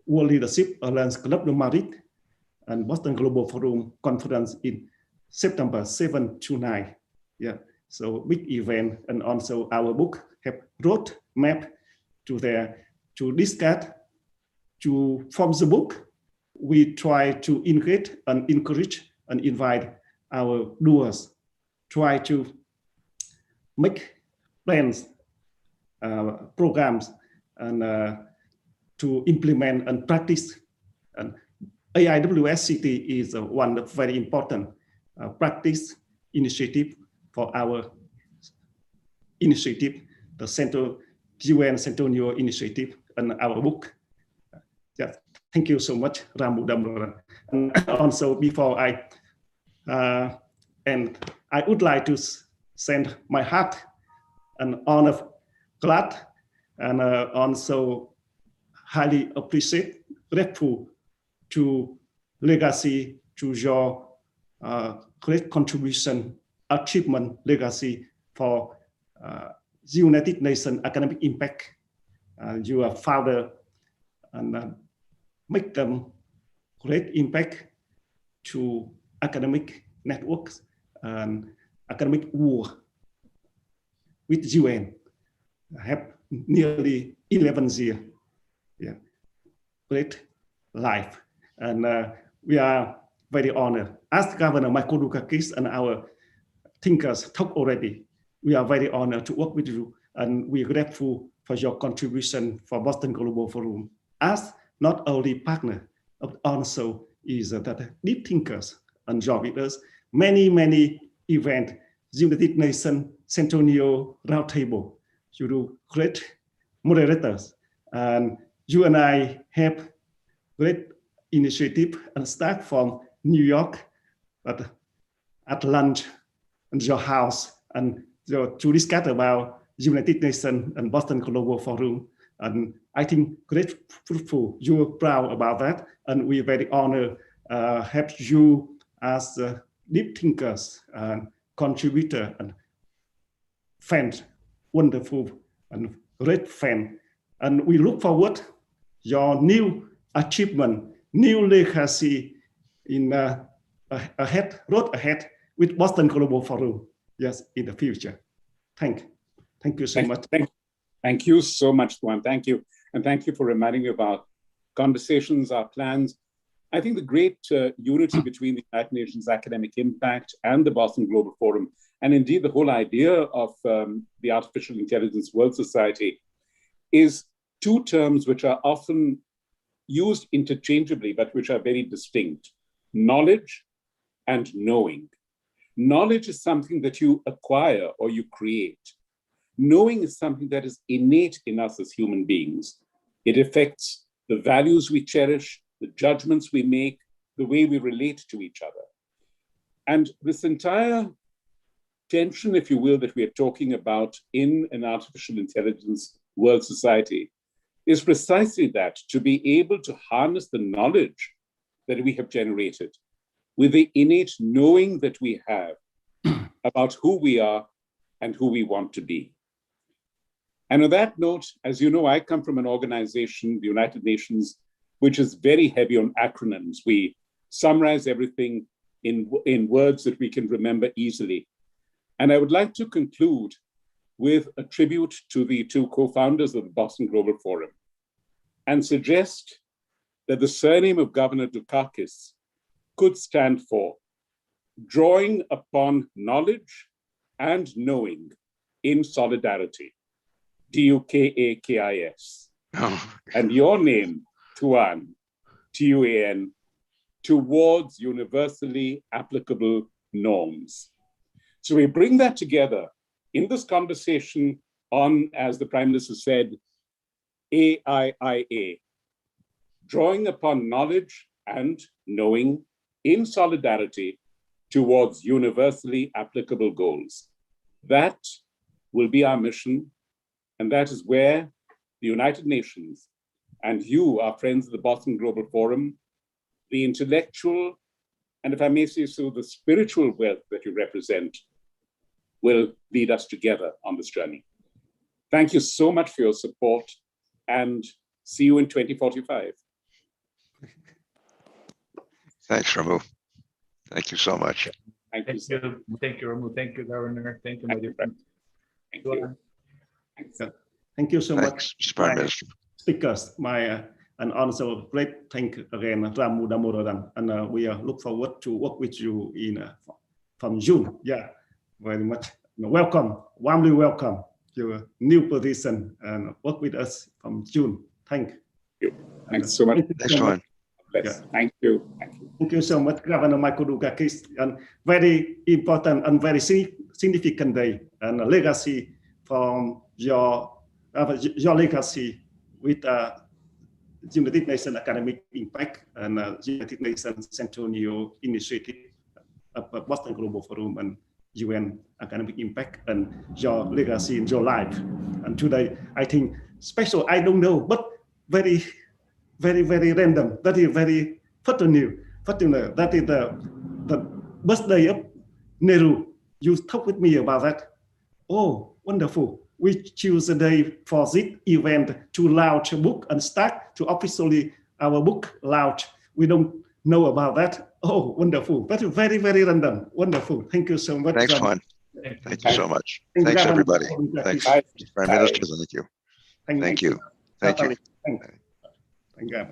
World Leadership Alliance Club de Madrid and Boston Global Forum Conference in September 7 to 9. Yeah, so big event, and also our book have road map to there to discuss, to form the book. We try to engage and encourage and invite our doers, try to make plans, programs, and to implement and practice. And AIWSCT is one very important practice initiative for our initiative, the Central UN Centennial Initiative, and our book. Yeah, thank you so much, Ramu Damodaran. And also, before I end, I would like to send my heart and honor, glad, and also highly appreciate, grateful to legacy, to your great contribution, achievement, legacy for United Nations academic impact. You are founder and make them great impact to academic networks and academic war with UN. I have nearly 11 years. Yeah, great life, and we are very honored. As Governor Michael Dukakis and our thinkers talk already, we are very honored to work with you, and we are grateful for your contribution for Boston Global Forum. As not only partner, but also is that deep thinkers and join with us. Many events, United Nations Centennial Roundtable. You do great moderators, and you and I have great initiative and start from New York, but at lunch in your house, and to discuss about United Nations and Boston Global Forum. And I think great fruitful, you're proud about that. And we're very honored have you as deep thinkers and contributor and fans, wonderful and great fan. And we look forward your new achievement, new legacy in road ahead with Boston Global Forum. Yes, in the future. Thank you so much. Thank you so much, Tuan. Thank you. And thank you for reminding me about conversations, our plans. I think the great unity between the United Nations Academic Impact and the Boston Global Forum, and indeed the whole idea of the Artificial Intelligence World Society, is two terms which are often used interchangeably, but which are very distinct: knowledge and knowing. Knowledge is something that you acquire or you create. Knowing is something that is innate in us as human beings. It affects the values we cherish, the judgments we make, the way we relate to each other. And this entire tension, if you will, that we are talking about in an artificial intelligence world society is precisely that, to be able to harness the knowledge that we have generated with the innate knowing that we have about who we are and who we want to be. And on that note, as you know, I come from an organization, the United Nations, which is very heavy on acronyms. We summarize everything in words that we can remember easily. And I would like to conclude with a tribute to the two co-founders of the Boston Global Forum and suggest that the surname of Governor Dukakis could stand for drawing upon knowledge and knowing in solidarity, Dukakis. Oh, And your name, Tuan, Tuan, towards universally applicable norms. So we bring that together in this conversation on, as the Prime Minister said, AIIA, drawing upon knowledge and knowing in solidarity towards universally applicable goals. That will be our mission, and that is where the United Nations and you, our friends of the Boston Global Forum, the intellectual, and if I may say so, the spiritual wealth that you represent will lead us together on this journey. Thank you so much for your support, and see you in 2045. thanks, Ramu. Thank you so much. Thank you. Thank you. Thank you, Ramu. Thank you, Governor. Thank you, my dear friend. Thank you. Thank you so much, Thanks, Mr. Prime Minister. speakers. And also great thank again, Ramu Damodaran. And we look forward to work with you in from June. Yeah, very much welcome, warmly welcome your new position and work with us from June. Thank you. Thanks so much. Next one. Yes. Thank you. Thank you. Thank you so much, Governor Michael Dukakis. And very important and very significant day and a legacy from your legacy with United Nations Academic Impact and United Nations Centennial Initiative of Boston Global Forum and UN Academic Impact and your legacy in your life. And today, I think special, I don't know, but very random. That is very fortunate. That is the birthday of Nehru. You talk with me about that. Oh, wonderful. We choose a day for this event to launch a book and start to officially our book launch. We don't know about that. Oh, wonderful. That is very random. Wonderful. Thank you so much. Thanks, Juan. Thank you so much. Thank Thanks, you, everybody. Thanks, Prime Minister. Thank you. Thank you. Thank you. Thank you.